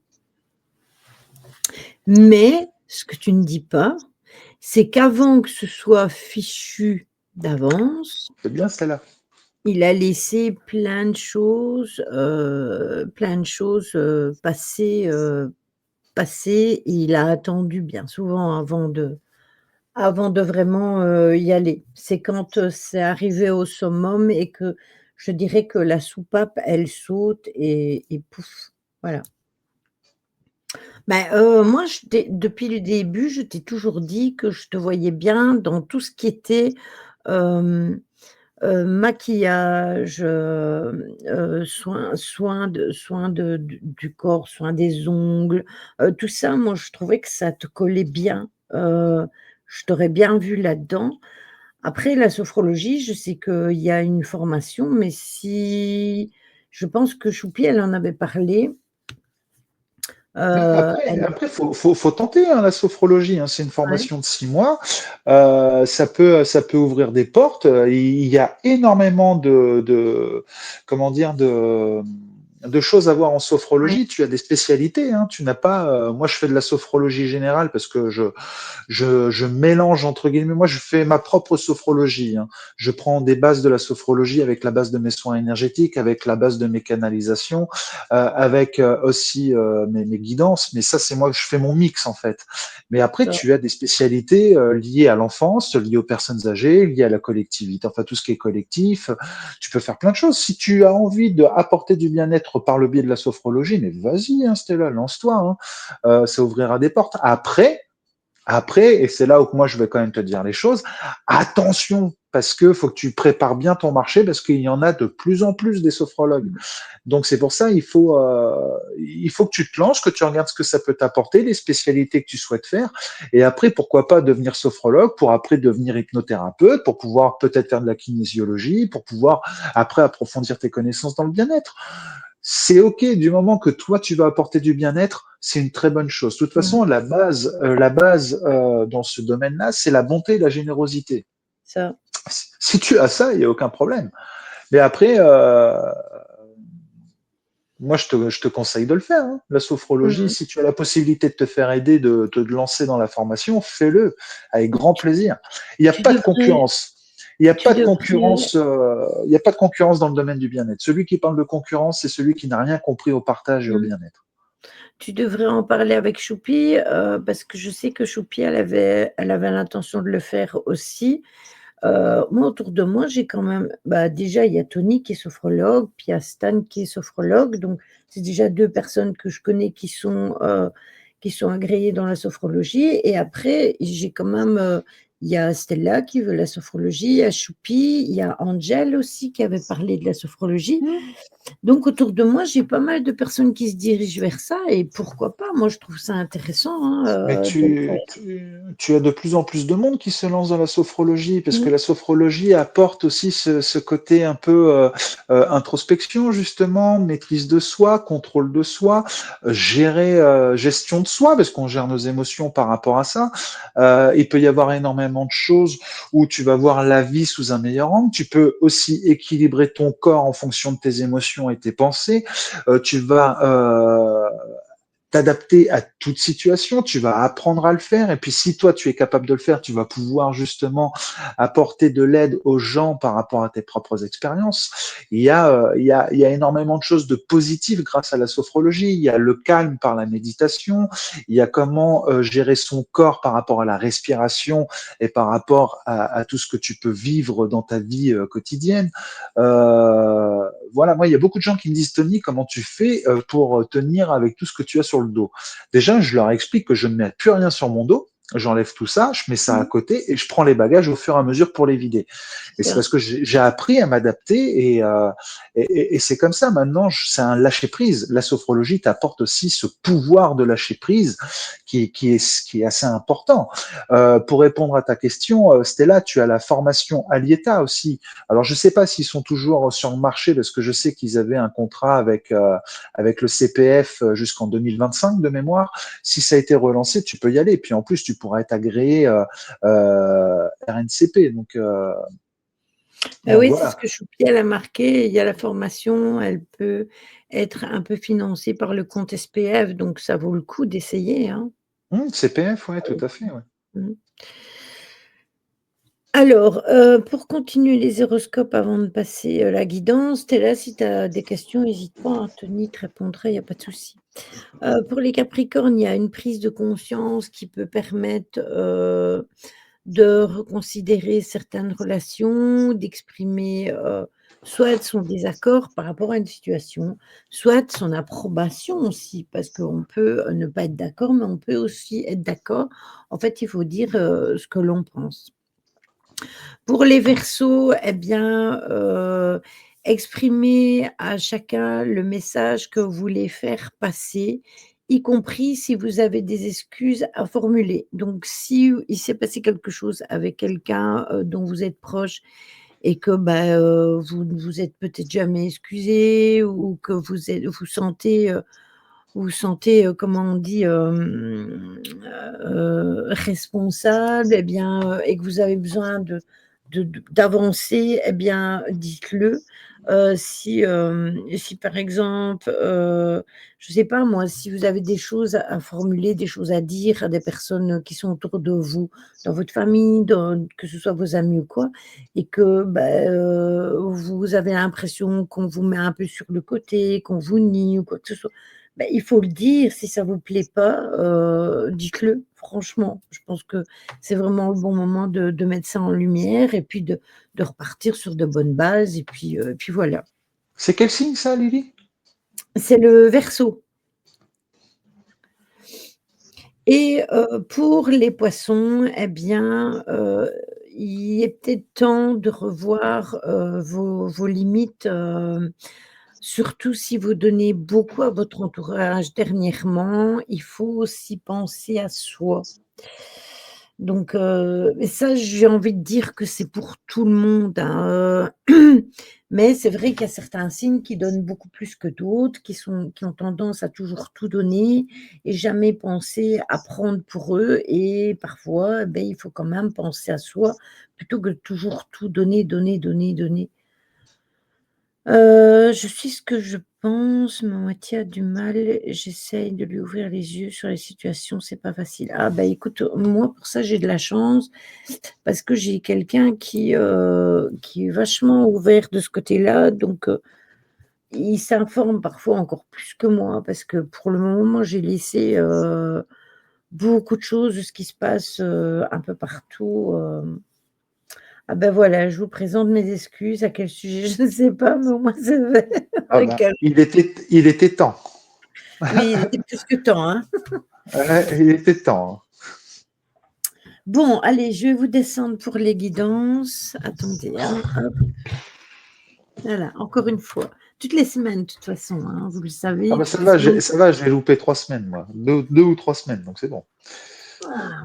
Mais ce que tu ne dis pas, c'est qu'avant que ce soit fichu d'avance, c'est bien celle-là. il a laissé plein de choses, passer et il a attendu bien souvent avant de vraiment, y aller. C'est quand, c'est arrivé au summum et que je dirais que la soupape, elle saute et pouf, voilà. Ben, moi, je t'ai depuis le début, je t'ai toujours dit que je te voyais bien dans tout ce qui était, hem, maquillage, soins de du corps, soins des ongles, tout ça, moi, je trouvais que ça te collait bien. Je t'aurais bien vu là-dedans. Après la sophrologie, je sais qu'il y a une formation, mais si je pense que Choupi, elle en avait parlé, Mais elle après, faut tenter hein, la sophrologie. Hein. C'est une ouais, formation de 6 mois. Ça peut ouvrir des portes. Il y a énormément comment dire, de choses à voir en sophrologie. Tu as des spécialités, hein. Tu n'as pas. Moi, je fais de la sophrologie générale parce que je mélange entre guillemets. Moi, je fais ma propre sophrologie, hein. Je prends des bases de la sophrologie avec la base de mes soins énergétiques, avec la base de mes canalisations, avec aussi mes guidances. Mais ça, c'est moi, je fais mon mix en fait. Mais après, Ça, tu as des spécialités liées à l'enfance, liées aux personnes âgées, liées à la collectivité, enfin tout ce qui est collectif. Tu peux faire plein de choses. Si tu as envie d'apporter du bien-être par le biais de la sophrologie, mais vas-y, hein, Stella, lance-toi, hein. Ça ouvrira des portes. Après, et c'est là où moi je vais quand même te dire les choses, attention, parce que faut que tu prépares bien ton marché, parce qu'il y en a de plus en plus des sophrologues. mmh, Donc c'est pour ça, il faut que tu te lances, que tu regardes ce que ça peut t'apporter, les spécialités que tu souhaites faire, et après, pourquoi pas devenir sophrologue, pour après devenir hypnothérapeute, pour pouvoir peut-être faire de la kinésiologie, pour pouvoir après approfondir tes connaissances dans le bien-être. C'est OK du moment que toi tu vas apporter du bien-être, c'est une très bonne chose. De toute mmh, façon, la base dans ce domaine-là, c'est la bonté et la générosité. ça, Si tu as ça, il n'y a aucun problème. Mais après, moi, je te conseille de le faire, hein. La sophrologie, mmh. si tu as la possibilité de te faire aider, de te lancer dans la formation, fais-le avec grand plaisir. Il n'y a Tu pas de devrais concurrence. Il n'y a tu pas de devrais concurrence. Il n'y a pas de concurrence dans le domaine du bien-être. Celui qui parle de concurrence, c'est celui qui n'a rien compris au partage et au mmh, bien-être. tu devrais en parler avec Choupi, parce que je sais que Choupi, elle avait l'intention de le faire aussi. Moi, autour de moi, j'ai quand même bah, déjà, il y a Tony qui est sophrologue, puis il y a Stan qui est sophrologue, donc c'est déjà 2 personnes que je connais qui sont agréées dans la sophrologie et après, j'ai quand même, il y a Stella qui veut la sophrologie, il y a Choupi, il y a Angel aussi qui avait parlé de la sophrologie. Donc autour de moi, j'ai pas mal de personnes qui se dirigent vers ça et pourquoi pas? Moi, je trouve ça intéressant, Mais hein, de le faire. tu as de plus en plus de monde qui se lance dans la sophrologie, parce que Mmh, la sophrologie apporte aussi ce côté un peu introspection, justement, maîtrise de soi, contrôle de soi, gestion de soi, parce qu'on gère nos émotions par rapport à ça. Il peut y avoir énormément de choses où tu vas voir la vie sous un meilleur angle. Tu peux aussi équilibrer ton corps en fonction de tes émotions et tes pensées. Tu vas t'adapter à toute situation, tu vas apprendre à le faire, et puis si toi tu es capable de le faire, tu vas pouvoir justement apporter de l'aide aux gens par rapport à tes propres expériences. Il y a énormément de choses de positives grâce à la sophrologie. Il y a le calme par la méditation, il y a comment gérer son corps par rapport à la respiration et par rapport à tout ce que tu peux vivre dans ta vie quotidienne. Voilà, moi, il y a beaucoup de gens qui me disent, Tony, comment tu fais pour tenir avec tout ce que tu as sur le dos? Déjà, je leur explique que je ne mets plus rien sur mon dos. J'enlève tout ça, je mets ça à mmh, côté et je prends les bagages au fur et à mesure pour les vider. Et c'est c'est ça. parce que j'ai appris à m'adapter et c'est comme ça. Maintenant, c'est un lâcher prise. La sophrologie t'apporte aussi ce pouvoir de lâcher prise qui est assez important. Pour répondre à ta question, Stella, tu as la formation Alieta aussi. Alors, je ne sais pas s'ils sont toujours sur le marché parce que je sais qu'ils avaient un contrat avec le CPF jusqu'en 2025 de mémoire. Si ça a été relancé, tu peux y aller. Puis en plus, tu pourras être agréé RNCP. Bah Donc oui, c'est ce voilà. que Choupi, elle a marqué. Il y a la formation, elle peut être un peu financée par le compte SPF, donc ça vaut le coup d'essayer, hein. CPF, ouais, tout à fait. Ouais. Mmh. Alors, pour continuer les horoscopes avant de passer, la guidance, tu es là si tu as des questions, hésite pas, hein, Tony te répondra, il y a pas de souci. Pour les capricornes, il y a une prise de conscience qui peut permettre, de reconsidérer certaines relations, d'exprimer, soit son désaccord par rapport à une situation, soit son approbation aussi, parce qu'on peut, ne pas être d'accord, mais on peut aussi être d'accord. En fait, il faut dire, ce que l'on pense. Pour les Verseaux, eh bien, exprimez à chacun le message que vous voulez faire passer, y compris si vous avez des excuses à formuler. Donc si il s'est passé quelque chose avec quelqu'un, dont vous êtes proche et que, bah, vous ne vous êtes peut-être jamais excusé ou que vous sentez, comment on dit, responsable et bien, et que vous avez besoin d'avancer, eh bien, dites-le. Si par exemple, je ne sais pas moi, si vous avez des choses à formuler, des choses à dire à des personnes qui sont autour de vous, dans votre famille, que ce soit vos amis ou quoi, et que, vous avez l'impression qu'on vous met un peu sur le côté, qu'on vous nie ou quoi que ce soit, il faut le dire. Si ça vous plaît pas, dites-le, franchement. Je pense que c'est vraiment le bon moment de mettre ça en lumière et puis de repartir sur de bonnes bases et puis voilà. C'est quel signe ça, Lily? C'est le Verseau. Et pour les poissons, eh bien, il est peut-être temps de revoir, vos limites, surtout si vous donnez beaucoup à votre entourage dernièrement, il faut aussi penser à soi. Donc et ça, j'ai envie de dire que c'est pour tout le monde, hein, mais c'est vrai qu'il y a certains signes qui donnent beaucoup plus que d'autres, qui ont tendance à toujours tout donner et jamais penser à prendre pour eux et parfois, il faut quand même penser à soi plutôt que de toujours tout donner, donner, donner, donner. Je suis ce que je pense, ma moitié a du mal, j'essaye de lui ouvrir les yeux sur les situations, c'est pas facile. Ah écoute, moi pour ça j'ai de la chance parce que j'ai quelqu'un qui est vachement ouvert de ce côté-là, donc il s'informe parfois encore plus que moi parce que pour le moment j'ai laissé, beaucoup de choses de ce qui se passe, un peu partout, voilà, je vous présente mes excuses. À quel sujet? Je ne sais pas, mais au moins c'est fait Ah avec ben, elle. il était temps. Oui, il était plus que temps, hein. Ouais, il était temps. Bon, allez, je vais vous descendre pour les guidances. Attendez, hein, hop, voilà, encore une fois. Toutes les semaines, de toute façon, hein, vous le Ah savez, ben toutes les semaines. ça va, j'ai loupé 3 semaines, moi. Deux ou 3 semaines, donc c'est bon. Ah,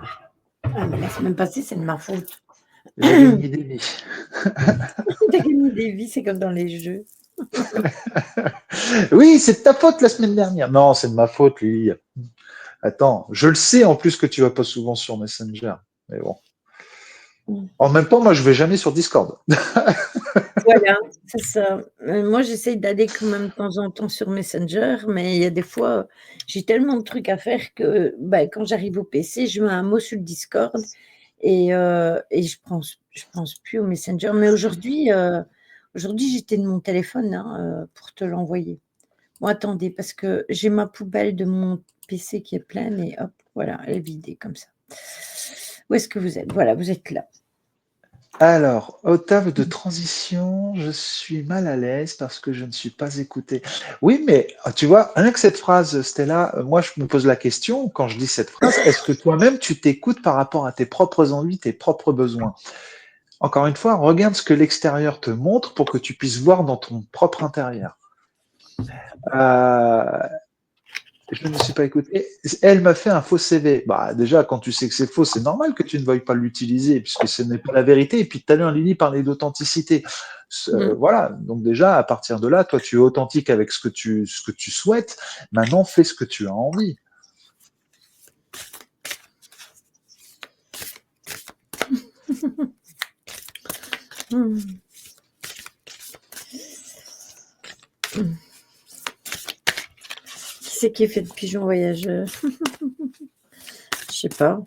ah, mais la semaine passée, c'est de ma faute. J'ai gagné des vies. Tu as gagné des vies, c'est comme dans les jeux. Oui, c'est de ta faute la semaine dernière. Non, c'est de ma faute, Lily. Attends, je le sais en plus que tu vas pas souvent sur Messenger. Mais bon. Mmh. En même temps, moi, je vais jamais sur Discord. Voilà, c'est ça. Moi, j'essaye d'aller quand même de temps en temps sur Messenger, mais il y a des fois, j'ai tellement de trucs à faire que, quand j'arrive au PC, je mets un mot sur le Discord et je pense plus au Messenger. Mais aujourd'hui, j'étais de mon téléphone, hein, pour te l'envoyer. Bon, attendez, parce que j'ai ma poubelle de mon PC qui est pleine et hop, voilà, elle est vidée comme ça. Où est-ce que vous êtes? Voilà, vous êtes là. Alors, octave de transition, je suis mal à l'aise parce que je ne suis pas écouté. Oui, mais tu vois, rien que cette phrase, Stella, moi je me pose la question, quand je dis cette phrase, est-ce que toi-même tu t'écoutes par rapport à tes propres envies, tes propres besoins? Encore une fois, regarde ce que l'extérieur te montre pour que tu puisses voir dans ton propre intérieur. Euh, je ne me suis pas écouté. Elle m'a fait un faux CV. Bah, déjà, quand tu sais que c'est faux, c'est normal que tu ne veuilles pas l'utiliser, puisque ce n'est pas la vérité. Et puis, tout à l'heure, Lily parlait d'authenticité. Mmh. Voilà. Donc, déjà, à partir de là, toi, tu es authentique avec ce que tu souhaites. Maintenant, fais ce que tu as envie. Mmh. Mmh. Qui c'est qui fait de pigeon voyageur? Je sais pas.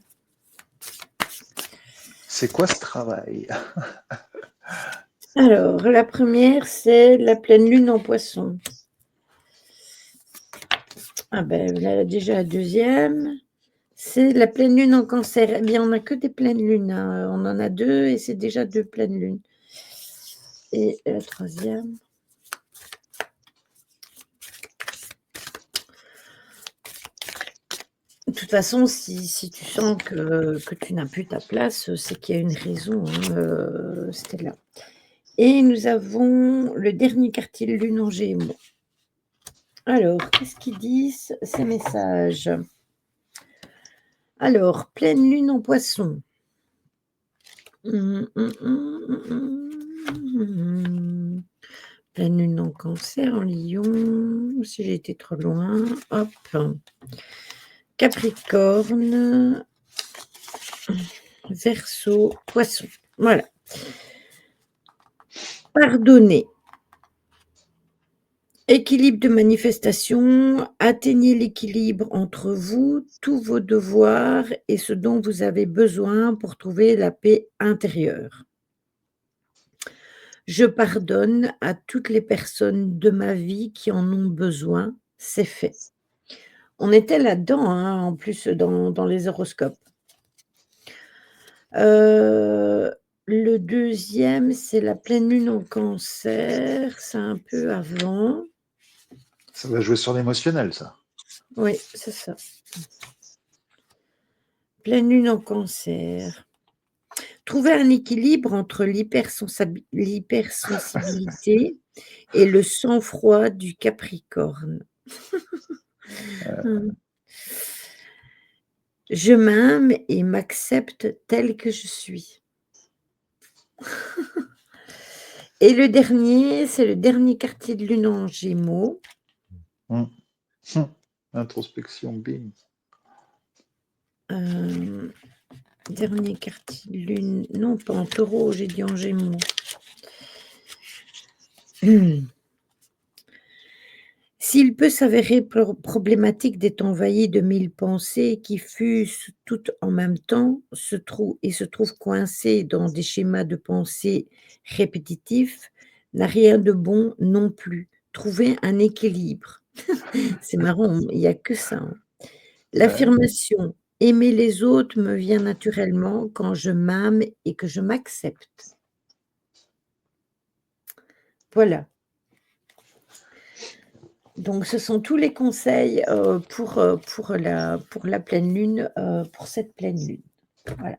C'est quoi ce travail? Alors, la première, c'est la pleine lune en Poisson. Ah là, déjà la deuxième, c'est la pleine lune en Cancer. Eh bien, on n'a que des pleines lunes, hein, on en a 2 et c'est déjà 2 pleines lunes. Et la troisième. De toute façon, si tu sens que tu n'as plus ta place, c'est qu'il y a une raison, hein, Stella. Et nous avons le dernier quartier de lune en Gémeaux. Alors, qu'est-ce qu'ils disent ces messages? Alors, pleine lune en Poisson. Pleine lune en Cancer, en Lion. Si j'ai été trop loin, hop. Capricorne, Verseau, Poisson. Voilà. Pardonner. Équilibre de manifestation, atteignez l'équilibre entre vous, tous vos devoirs et ce dont vous avez besoin pour trouver la paix intérieure. Je pardonne à toutes les personnes de ma vie qui en ont besoin, c'est fait. On était là-dedans, hein, en plus dans les horoscopes. Heu, le deuxième, c'est la pleine lune en Cancer, c'est un peu avant. Ça va jouer sur l'émotionnel, ça. Oui, c'est ça. Pleine lune en Cancer. Trouver un équilibre entre l'hypersensibilité et le sang-froid du Capricorne. Mmh. Je m'aime et m'accepte telle que je suis. Et le dernier, c'est le dernier quartier de lune en Gémeaux. Mmh. Introspection, bim. Dernier quartier de lune, non pas en Taureau, j'ai dit en Gémeaux. S'il peut s'avérer problématique d'être envahi de 1000 pensées qui fusent toutes en même temps, se trouvent coincées dans des schémas de pensée répétitifs, n'a rien de bon non plus. Trouver un équilibre. C'est marrant, il y a que ça, hein. Ouais. L'affirmation: «Aimer les autres me vient naturellement quand je m'aime et que je m'accepte». Voilà. Donc ce sont tous les conseils, pour la pleine lune, pour cette pleine lune. Voilà,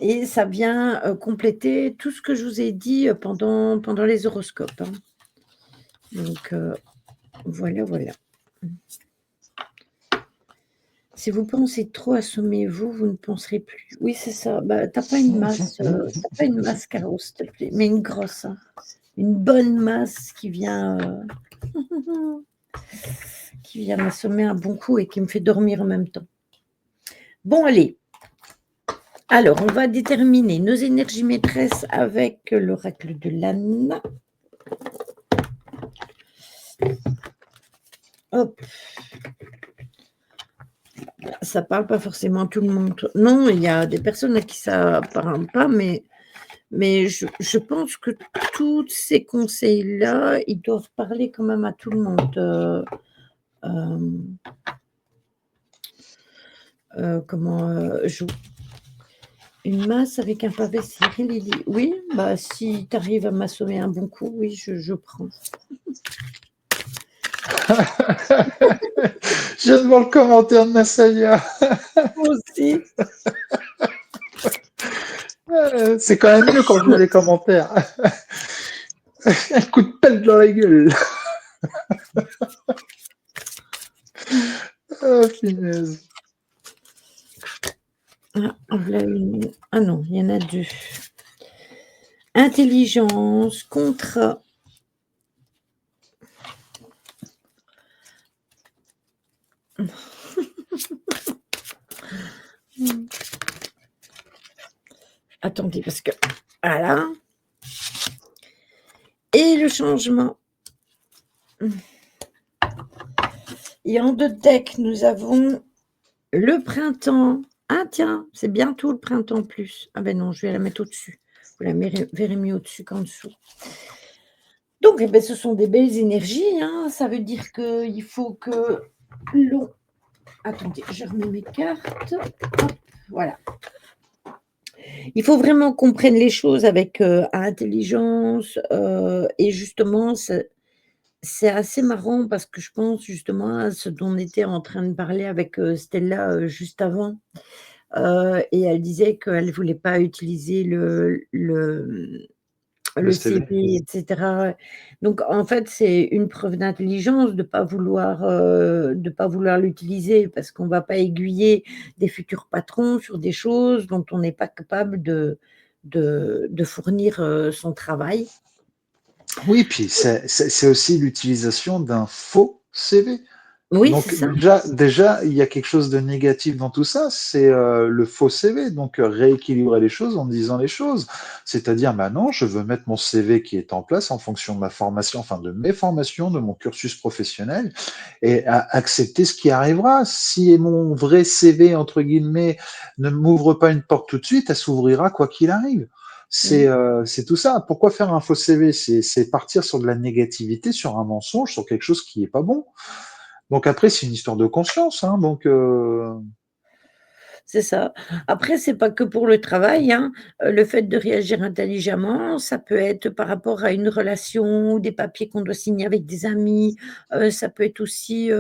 et ça vient, compléter tout ce que je vous ai dit, pendant les horoscopes, hein. Donc voilà, voilà. Si vous pensez trop, assommez-vous, vous ne penserez plus. Oui, c'est ça. Bah, tu pas une masse, Caro, s'il te plaît, mais une grosse, hein. Une bonne masse qui vient m'assommer un bon coup et qui me fait dormir en même temps. Bon, allez. Alors, on va déterminer nos énergies maîtresses avec l'oracle de l'âne. Hop. Ça parle pas forcément à tout le monde. Non, il y a des personnes à qui ça parle pas, mais je pense que tous ces conseils-là, ils doivent parler quand même à tout le monde. Comment, une masse avec un pavé Cyril, il dit: «Oui, bah, si tu arrives à m'assommer un bon coup, oui, je prends». Je viens de voir le commentaire de Nassaya. Moi aussi. C'est quand même mieux quand je vois les commentaires. Un coup de pelle dans la gueule. Ah, punaise. Ah, voilà une, ah non, il y en a 2. Intelligence, contrat. Attendez parce que voilà, et le changement. Et en 2 decks, nous avons le printemps. Ah tiens, c'est bientôt le printemps plus. Ah ben non, je vais la mettre au-dessus. Vous la verrez mieux au-dessus qu'en dessous. Donc eh beh, ce sont des belles énergies, hein. Ça veut dire qu'il faut que l'on, attendez, je remets mes cartes. Hop, voilà. Il faut vraiment qu'on prenne les choses avec, intelligence, et justement, c'est assez marrant parce que je pense justement à ce dont on était en train de parler avec, Stella, juste avant, et elle disait qu'elle voulait pas utiliser Le le CV. CV et cetera. Donc en fait, c'est une preuve d'intelligence de pas vouloir l'utiliser parce qu'on va pas aiguiller des futurs patrons sur des choses dont on n'est pas capable de fournir, son travail. Oui, puis c'est aussi l'utilisation d'un faux CV. Oui, c'est Donc ça. déjà, il y a quelque chose de négatif dans tout ça, c'est le faux CV. Donc rééquilibrer les choses en disant les choses. C'est-à-dire, maintenant, je veux mettre mon CV qui est en place en fonction de ma formation, enfin de mes formations, de mon cursus professionnel, et accepter ce qui arrivera. Si mon vrai CV, entre guillemets, ne m'ouvre pas une porte tout de suite, elle s'ouvrira quoi qu'il arrive. Mmh. C'est tout ça. Pourquoi faire un faux CV? C'est partir sur de la négativité, sur un mensonge, sur quelque chose qui est pas bon. Donc après, c'est une histoire de conscience, hein, donc C'est ça. Après, c'est pas que pour le travail, hein. Le fait de réagir intelligemment, ça peut être par rapport à une relation, des papiers qu'on doit signer avec des amis, ça peut être aussi,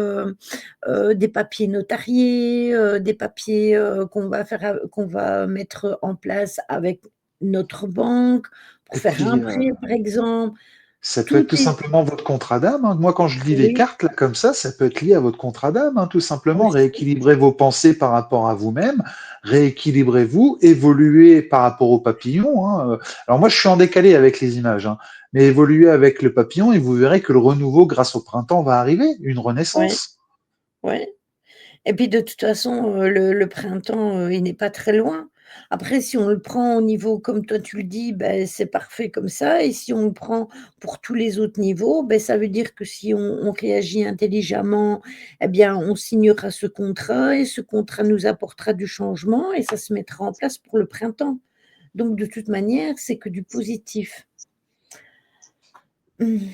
des papiers notariés, des papiers, qu'on va mettre en place avec notre banque pour et faire un puis, prêt, par exemple. ça peut être Tout tout est simplement votre contrat d'âme, hein. Moi, quand je lis les oui, cartes là comme ça peut être lié à votre contrat d'âme, hein, tout simplement. aussi, Rééquilibrez vos pensées par rapport à vous-même, rééquilibrez-vous, évoluez par rapport au papillon, hein. Alors moi, je suis en décalé avec les images, hein, mais évoluez avec le papillon et vous verrez que le renouveau grâce au printemps va arriver, une ouais, renaissance. ouais. Et puis de toute façon, le printemps, il n'est pas très loin. Après si on le prend au niveau comme toi tu le dis, beh, c'est parfait comme ça et si on le prend pour tous les autres niveaux, beh, ça veut dire que si on réagit intelligemment, eh bien, on signera ce contrat et ce contrat nous apportera du changement et ça se mettra en place pour le printemps. Donc de toute manière, c'est que du positif. Mmh.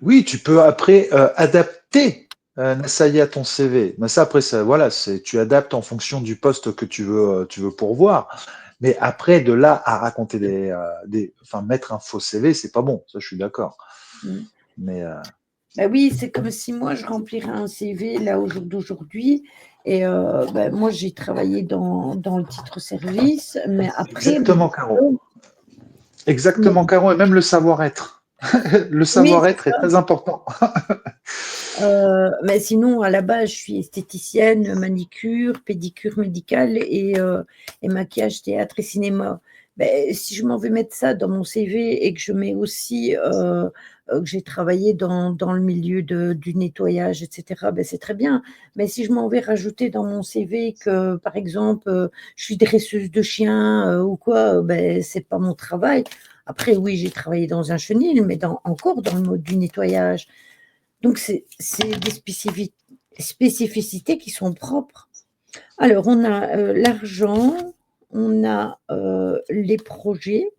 Oui, tu peux après adapter Nassaï à ton CV. Mais ça, après, ça, voilà, tu adaptes en fonction du poste que tu veux pourvoir. Mais après, de là à raconter enfin, mettre un faux CV, c'est pas bon. Ça, je suis d'accord. Mmh. Mais Bah oui, c'est comme si moi je remplirais un CV là au jour d'aujourd'hui et bah, moi j'ai travaillé dans le titre service, mais après mon exactement, Caro. diplôme Exactement, mon Caro. Et même le savoir-être. Le oui, c'est savoir-être est ça, très important. mais sinon à la base je suis esthéticienne, manicure, pédicure médicale et maquillage, théâtre et cinéma. Beh, si je m'en vais mettre ça dans mon CV et que je mets aussi, que j'ai travaillé dans le milieu du nettoyage et cetera, beh, c'est très bien. Mais si je m'en vais rajouter dans mon CV que, par exemple, je suis dresseuse de chiens, ou quoi, beh, c'est pas mon travail. Après oui, j'ai travaillé dans un chenil, mais encore dans le mode du nettoyage. Donc c'est des spécificités qui sont propres. Alors on a, l'argent, on a, les projets.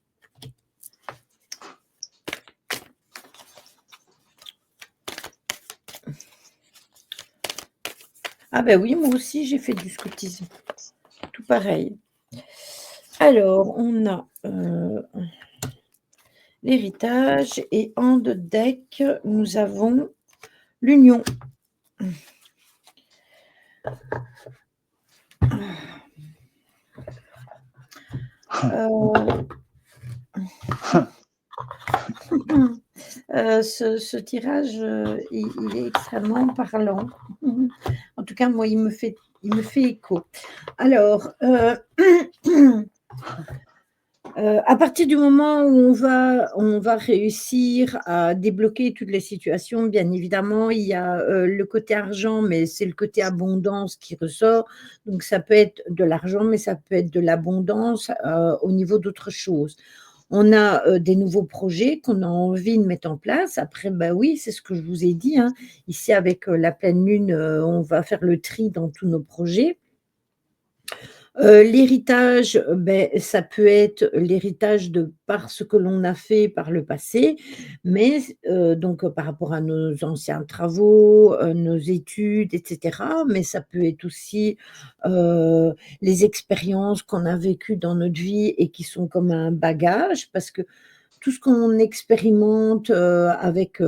Ah ben oui, moi aussi j'ai fait du scoutisme, tout pareil. Alors on a, l'héritage et en de deck, nous avons l'union. Heu, ce tirage, il est extrêmement parlant. En tout cas, moi, il me fait écho. Alors, à partir du moment où on va réussir à débloquer toutes les situations, bien évidemment, il y a, le côté argent, mais c'est le côté abondance qui ressort. Donc ça peut être de l'argent, mais ça peut être de l'abondance, au niveau d'autres choses. On a, des nouveaux projets qu'on a envie de mettre en place. Après, bah, oui, c'est ce que je vous ai dit, hein. Ici, avec, la pleine lune, on va faire le tri dans tous nos projets. L'héritage, beh, ça peut être l'héritage de par ce que l'on a fait par le passé, mais donc par rapport à nos anciens travaux, nos études et cetera, mais ça peut être aussi, heu, les expériences qu'on a vécues dans notre vie et qui sont comme un bagage parce que tout ce qu'on expérimente, avec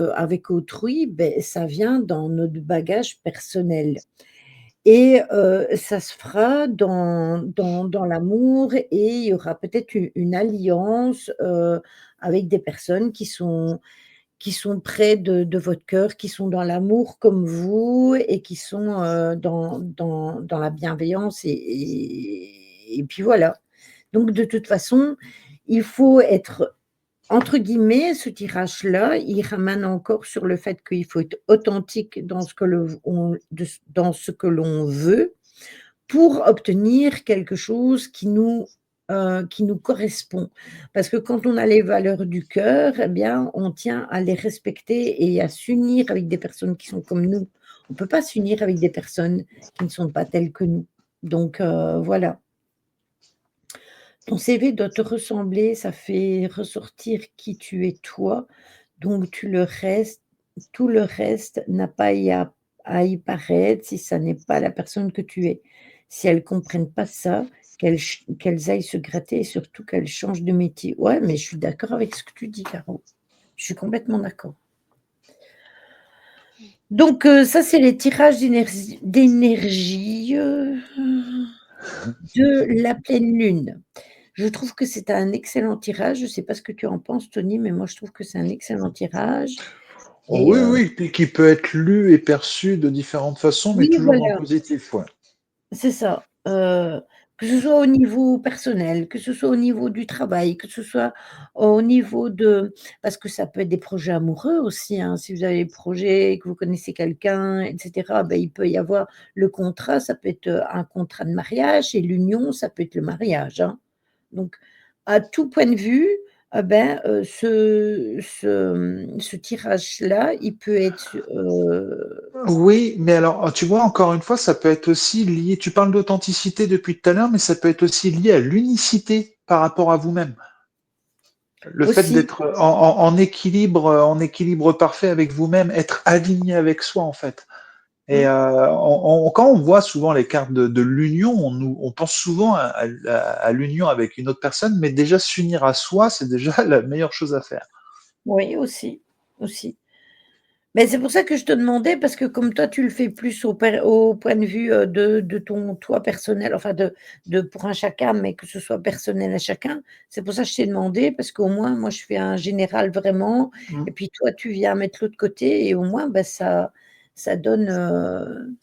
autrui, beh, ça vient dans notre bagage personnel. Et ça se fera dans l'amour et il y aura peut-être une alliance, avec des personnes qui sont près de votre cœur, qui sont dans l'amour comme vous et qui sont, dans la bienveillance et puis voilà. Donc de toute façon, il faut être entre guillemets, ce tirage-là, il ramène encore sur le fait qu'il faut être authentique dans ce que dans ce que l'on veut pour obtenir quelque chose qui nous correspond. Parce que quand on a les valeurs du cœur, eh bien, on tient à les respecter et à s'unir avec des personnes qui sont comme nous. On ne peut pas s'unir avec des personnes qui ne sont pas telles que nous. Donc, voilà. Ton CV doit te ressembler, ça fait ressortir qui tu es toi, donc tout le reste n'a pas à y paraître si ça n'est pas la personne que tu es. Si elles comprennent pas ça, qu'elles aillent se gratter et surtout qu'elles changent de métier. Ouais, mais je suis d'accord avec ce que tu dis, Caro. Je suis complètement d'accord. Donc, ça, c'est les tirages d'énergie de la pleine lune. Je trouve que c'est un excellent tirage. Je ne sais pas ce que tu en penses, Tony, mais moi, je trouve que c'est un excellent tirage. Oh, Et oui, oui, puis qui peut être lu et perçu de différentes façons, mais oui, toujours dans le voilà, positif, ouais. c'est ça. Que ce soit au niveau personnel, que ce soit au niveau du travail, que ce soit au niveau de parce que ça peut être des projets amoureux aussi, hein. Si vous avez des projets, que vous connaissez quelqu'un et cetera, ben, il peut y avoir le contrat, ça peut être, un contrat de mariage et l'union, ça peut être le mariage, hein. Donc, à tout point de vue, ben, ce tirage-là, il peut être, Oui, mais alors, tu vois, encore une fois, ça peut être aussi lié, tu parles d'authenticité depuis tout à l'heure, mais ça peut être aussi lié à l'unicité par rapport à vous-même. Le fait aussi. d'être en équilibre parfait avec vous-même, être aligné avec soi, en fait. Et Mmh. quand on voit souvent les cartes de l'union, on pense souvent à l'union avec une autre personne, mais déjà s'unir à soi, c'est déjà la meilleure chose à faire. Oui, aussi, aussi. Mais c'est pour ça que je te demandais, parce que comme toi, tu le fais plus au point de vue, de ton toi personnel, enfin de pour un chacun, mais que ce soit personnel à chacun. C'est pour ça que je t'ai demandé, parce qu'au moins, moi, je fais un général vraiment Mm. et puis toi, tu viens mettre l'autre côté et au moins, bah, ça donne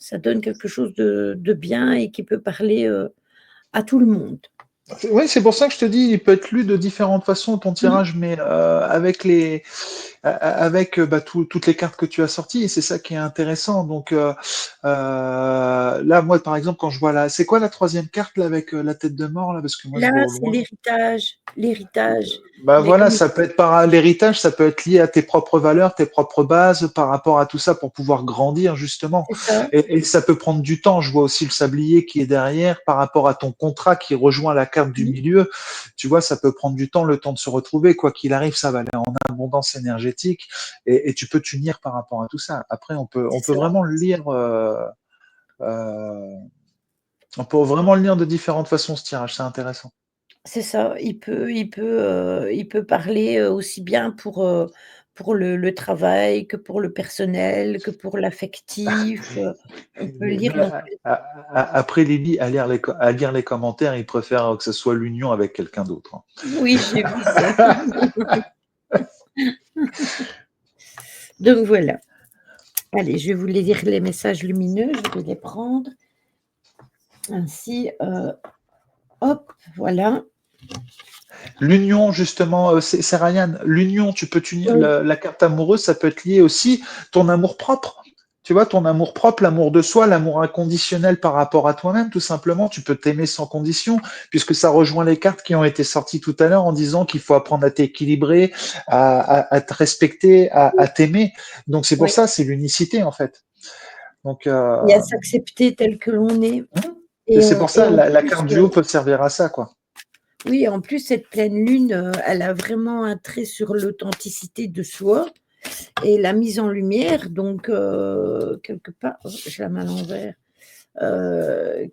quelque chose de bien et qui peut parler, à tout le monde. Oui, c'est pour ça que je te dis, il peut être lu de différentes façons ton Mmh. tirage, mais avec bah, toutes les cartes que tu as sorties, et c'est ça qui est intéressant. Donc là, moi, par exemple, quand je vois c'est quoi la troisième carte là avec la tête de mort là, parce que moi je Là, vois au c'est loin. l'héritage, Bah mais voilà, comme ça peut être par l'héritage, ça peut être lié à tes propres valeurs, tes propres bases, par rapport à tout ça pour pouvoir grandir justement. c'est ça, Et ça peut prendre du temps. Je vois aussi le sablier qui est derrière par rapport à ton contrat qui rejoint la carte du mmh, milieu. Tu vois, ça peut prendre du temps, le temps de se retrouver. Quoi qu'il arrive, ça va aller en abondance énergétique et tu peux t'unir par rapport à tout ça. Après, on c'est peut ça. vraiment le lire. Euh, on peut vraiment le lire de différentes façons ce tirage. C'est intéressant. C'est ça, il peut parler, aussi bien pour le travail que pour le personnel, que pour l'affectif, on peut Mais lire dans après Lily, à lire les commentaires, il préfère que ce soit l'union avec quelqu'un d'autre, hein. oui, j'ai vu ça. Donc voilà. Allez, je vais vous les lire les messages lumineux, je vais les prendre ainsi, hop, voilà. L'union, justement, c'est Ryan. L'union, tu peux t'unir. Oui, La carte amoureuse, ça peut être lié aussi ton amour propre. Tu vois, ton amour propre, l'amour de soi, l'amour inconditionnel par rapport à toi-même, tout simplement. Tu peux t'aimer sans condition, puisque ça rejoint les cartes qui ont été sorties tout à l'heure en disant qu'il faut apprendre à t'équilibrer, à te respecter, à t'aimer. Donc c'est pour oui, ça, c'est l'unicité en fait. Donc et à s'accepter tel que l'on est c'est pour ça, et en la plus, carte du haut peut servir à ça, quoi. oui, en plus cette pleine lune, elle a vraiment un trait sur l'authenticité de soi. Et la mise en lumière, donc quelque part, oh, je la mets à l'envers,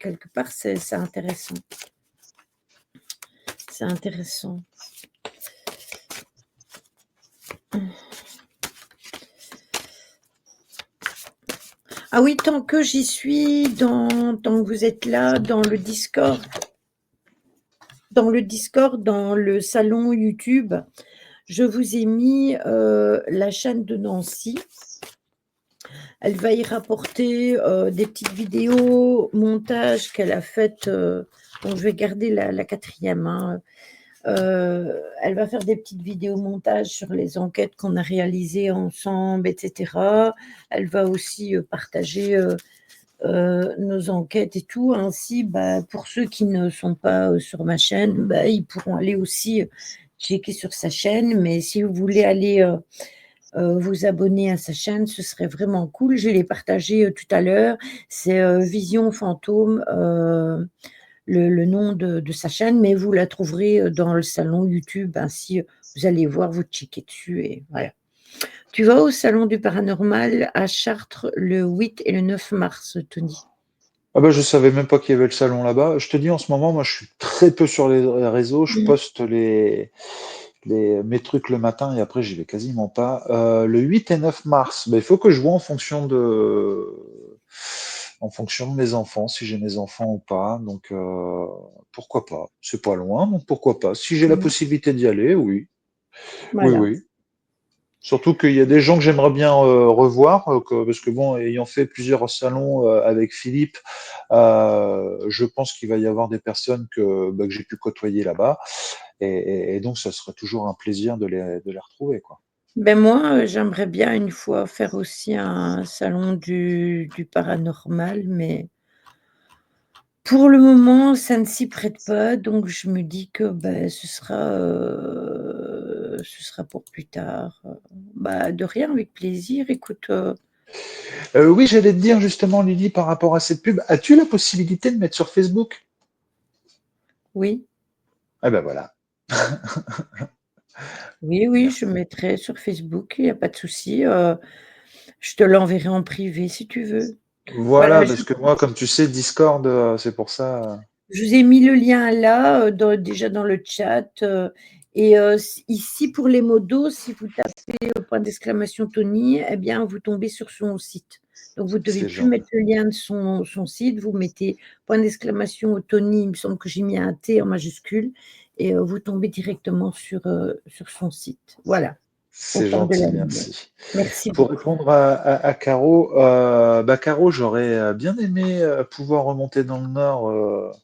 quelque part, c'est intéressant. C'est intéressant. Ah oui, tant que j'y suis, tant que vous êtes là, dans le salon YouTube, je vous ai mis la chaîne de Nancy. Elle va y rapporter des petites vidéos, montages qu'elle a faites. Bon, je vais garder la quatrième, hein, Elle va faire des petites vidéos montages sur les enquêtes qu'on a réalisées ensemble, et cetera. Elle va aussi, partager, nos enquêtes et tout. Ainsi, pour ceux qui ne sont pas, sur ma chaîne, ils pourront aller aussi, checker sur sa chaîne. Mais si vous voulez aller, vous abonner à sa chaîne, ce serait vraiment cool. Je l'ai partagé, tout à l'heure. C'est, Vision Fantôme, le nom de sa chaîne, mais vous la trouverez, dans le salon YouTube. Ainsi, vous allez voir, vous checkez dessus et voilà. Tu vas au salon du paranormal à Chartres le 8 et le 9 mars, Tony? Ah bah, je savais même pas qu'il y avait le salon là-bas. Je te dis, en ce moment, moi, je suis très peu sur les réseaux. Je Mmh. poste mes trucs le matin et après, j'y vais quasiment pas. Le 8 et 9 mars, bah, il faut que je vois en fonction de mes enfants, si j'ai mes enfants ou pas. Donc, pourquoi pas? C'est pas loin, donc pourquoi pas? Si j'ai la Mmh. possibilité d'y aller, oui. Oui, Voilà. oui. Surtout qu'il y a des gens que j'aimerais bien revoir, parce que bon, ayant fait plusieurs salons avec Philippe, je pense qu'il va y avoir des personnes que j'ai pu côtoyer là-bas, et donc ça serait toujours un plaisir de les retrouver, quoi. Moi, j'aimerais bien une fois faire aussi un salon du paranormal, mais pour le moment, ça ne s'y prête pas, donc je me dis que, ce sera pour plus tard. De rien, avec plaisir. Écoute, Oui, j'allais te dire justement, Lydie, par rapport à cette pub, as-tu la possibilité de mettre sur Facebook? oui, Ah ben voilà, oui, oui, je merci. mettrai sur Facebook, il y a pas de souci, je te l'enverrai en privé si tu veux. Voilà, Voilà, parce que moi, comme tu sais, Discord, c'est pour ça. je vous ai mis le lien là, déjà dans le chat, et ici pour les modos, si vous tapez, point d'exclamation Tony, eh bien vous tombez sur son site. Donc vous ne devez C'est plus gentil. mettre le lien de son site, vous mettez point d'exclamation Tony, il me semble que j'ai mis un T en majuscule, et vous tombez directement sur son site. Voilà, au C'est temple de la gentil, lumière. merci. Merci Pour beaucoup. répondre à Caro, Caro, j'aurais bien aimé pouvoir remonter dans le Nord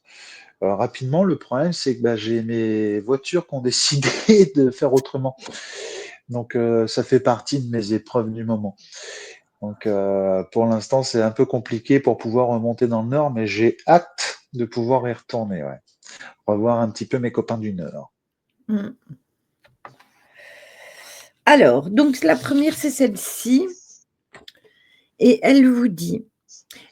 rapidement. Le problème, c'est que j'ai mes voitures qui ont décidé de faire autrement. Donc, ça fait partie de mes épreuves du moment. Donc, pour l'instant, c'est un peu compliqué pour pouvoir remonter dans le Nord, mais j'ai hâte de pouvoir y retourner, ouais. Revoir un petit peu mes copains du Nord. Mmh. Alors, donc la première, c'est celle-ci, et elle vous dit: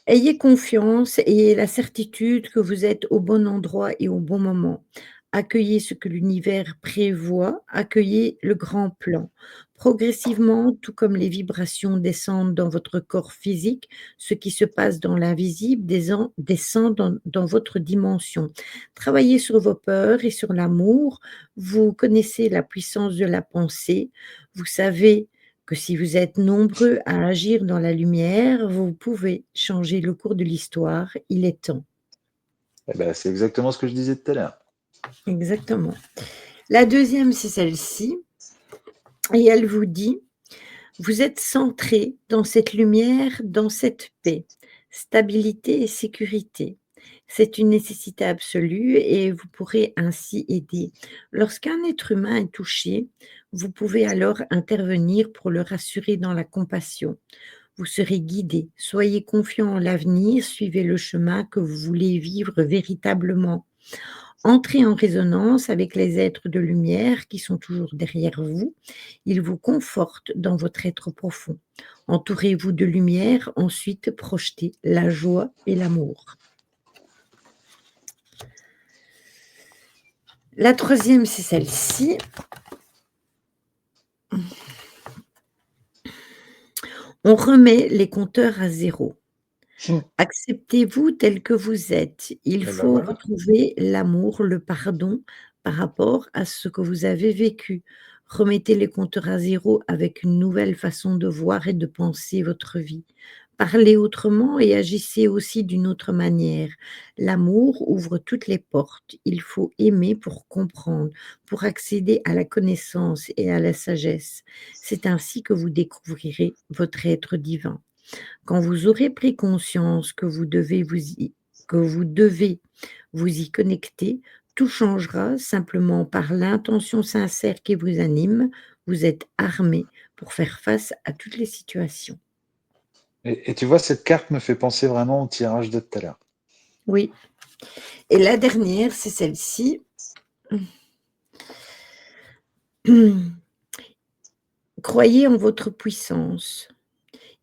ayez confiance et la certitude que vous êtes au bon endroit et au bon moment. Accueillez ce que l'univers prévoit, accueillez le grand plan. Progressivement, tout comme les vibrations descendent dans votre corps physique, ce qui se passe dans l'invisible descend dans votre dimension. Travaillez sur vos peurs et sur l'amour. Vous connaissez la puissance de la pensée. Vous savez que si vous êtes nombreux à agir dans la lumière, vous pouvez changer le cours de l'histoire. Il est temps. Eh ben, c'est exactement ce que je disais tout à l'heure. Exactement. La deuxième, c'est celle-ci, et elle vous dit: vous êtes centré dans cette lumière, dans cette paix, stabilité et sécurité. C'est une nécessité absolue et vous pourrez ainsi aider. Lorsqu'un être humain est touché, vous pouvez alors intervenir pour le rassurer dans la compassion. Vous serez guidé. Soyez confiant en l'avenir, suivez le chemin que vous voulez vivre véritablement. Entrez en résonance avec les êtres de lumière qui sont toujours derrière vous. Ils vous confortent dans votre être profond. Entourez-vous de lumière, ensuite projetez la joie et l'amour. La troisième, c'est celle-ci. On remet les compteurs à zéro. Acceptez-vous tel que vous êtes. Il Et ben faut voilà. retrouver l'amour, le pardon par rapport à ce que vous avez vécu. Remettez les compteurs à zéro avec une nouvelle façon de voir et de penser votre vie. Parlez autrement et agissez aussi d'une autre manière. L'amour ouvre toutes les portes. Il faut aimer pour comprendre, pour accéder à la connaissance et à la sagesse. C'est ainsi que vous découvrirez votre être divin. Quand vous aurez pris conscience que vous devez vous y connecter, Tout changera simplement par l'intention sincère qui vous anime. Vous êtes armé pour faire face à toutes les situations. Et tu vois, cette carte me fait penser vraiment au tirage de tout à l'heure. Oui. Et la dernière, c'est celle-ci. Croyez en votre puissance.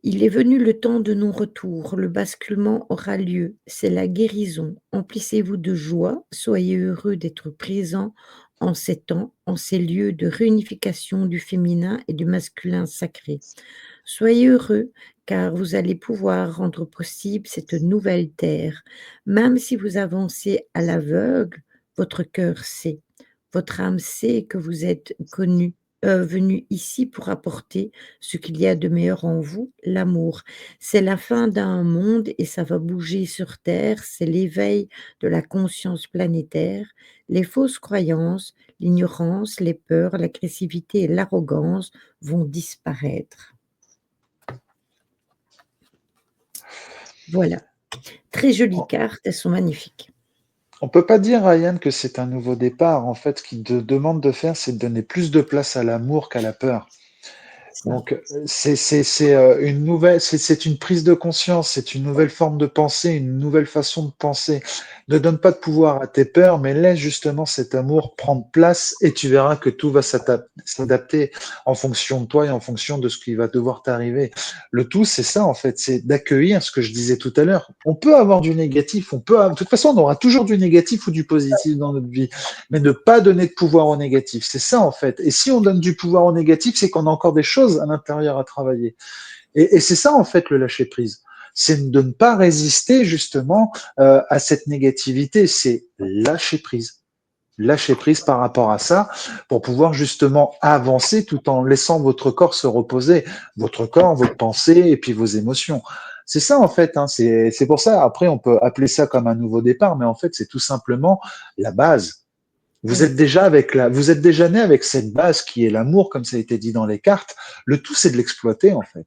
Il est venu le temps de non-retour, le basculement aura lieu, c'est la guérison. Emplissez-vous de joie, soyez heureux d'être présent en ces temps, en ces lieux de réunification du féminin et du masculin sacré. Soyez heureux car vous allez pouvoir rendre possible cette nouvelle terre. Même si vous avancez à l'aveugle, votre cœur sait, votre âme sait que vous êtes connu, venu ici pour apporter ce qu'il y a de meilleur en vous, l'amour. C'est la fin d'un monde et ça va bouger sur terre, c'est l'éveil de la conscience planétaire. Les fausses croyances, l'ignorance, les peurs, l'agressivité et l'arrogance vont disparaître. Voilà, très jolies cartes, elles sont magnifiques. On peut pas dire, Ryan, que c'est un nouveau départ. En fait, ce qu'il te demande de faire, c'est de donner plus de place à l'amour qu'à la peur. Ça. Donc, c'est une nouvelle, c'est une prise de conscience, c'est une nouvelle forme de pensée, une nouvelle façon de penser. Ne donne pas de pouvoir à tes peurs, mais laisse justement cet amour prendre place et tu verras que tout va s'adapter en fonction de toi et en fonction de ce qui va devoir t'arriver. Le tout, c'est ça, en fait, c'est d'accueillir ce que je disais tout à l'heure. On peut avoir du négatif, de toute façon, on aura toujours du négatif ou du positif dans notre vie, mais ne pas donner de pouvoir au négatif. C'est ça, en fait. Et si on donne du pouvoir au négatif, c'est qu'on a encore des choses à l'intérieur à travailler. Et c'est ça, en fait, le lâcher prise. C'est de ne pas résister, justement, à cette négativité. C'est lâcher prise. Lâcher prise par rapport à ça pour pouvoir justement avancer tout en laissant votre corps se reposer. Votre corps, vos pensées et puis vos émotions. C'est ça, en fait. Hein. C'est pour ça. Après, on peut appeler ça comme un nouveau départ, mais en fait, c'est tout simplement la base. Oui, Vous êtes déjà né avec cette base qui est l'amour, comme ça a été dit dans les cartes. Le tout, c'est de l'exploiter, en fait.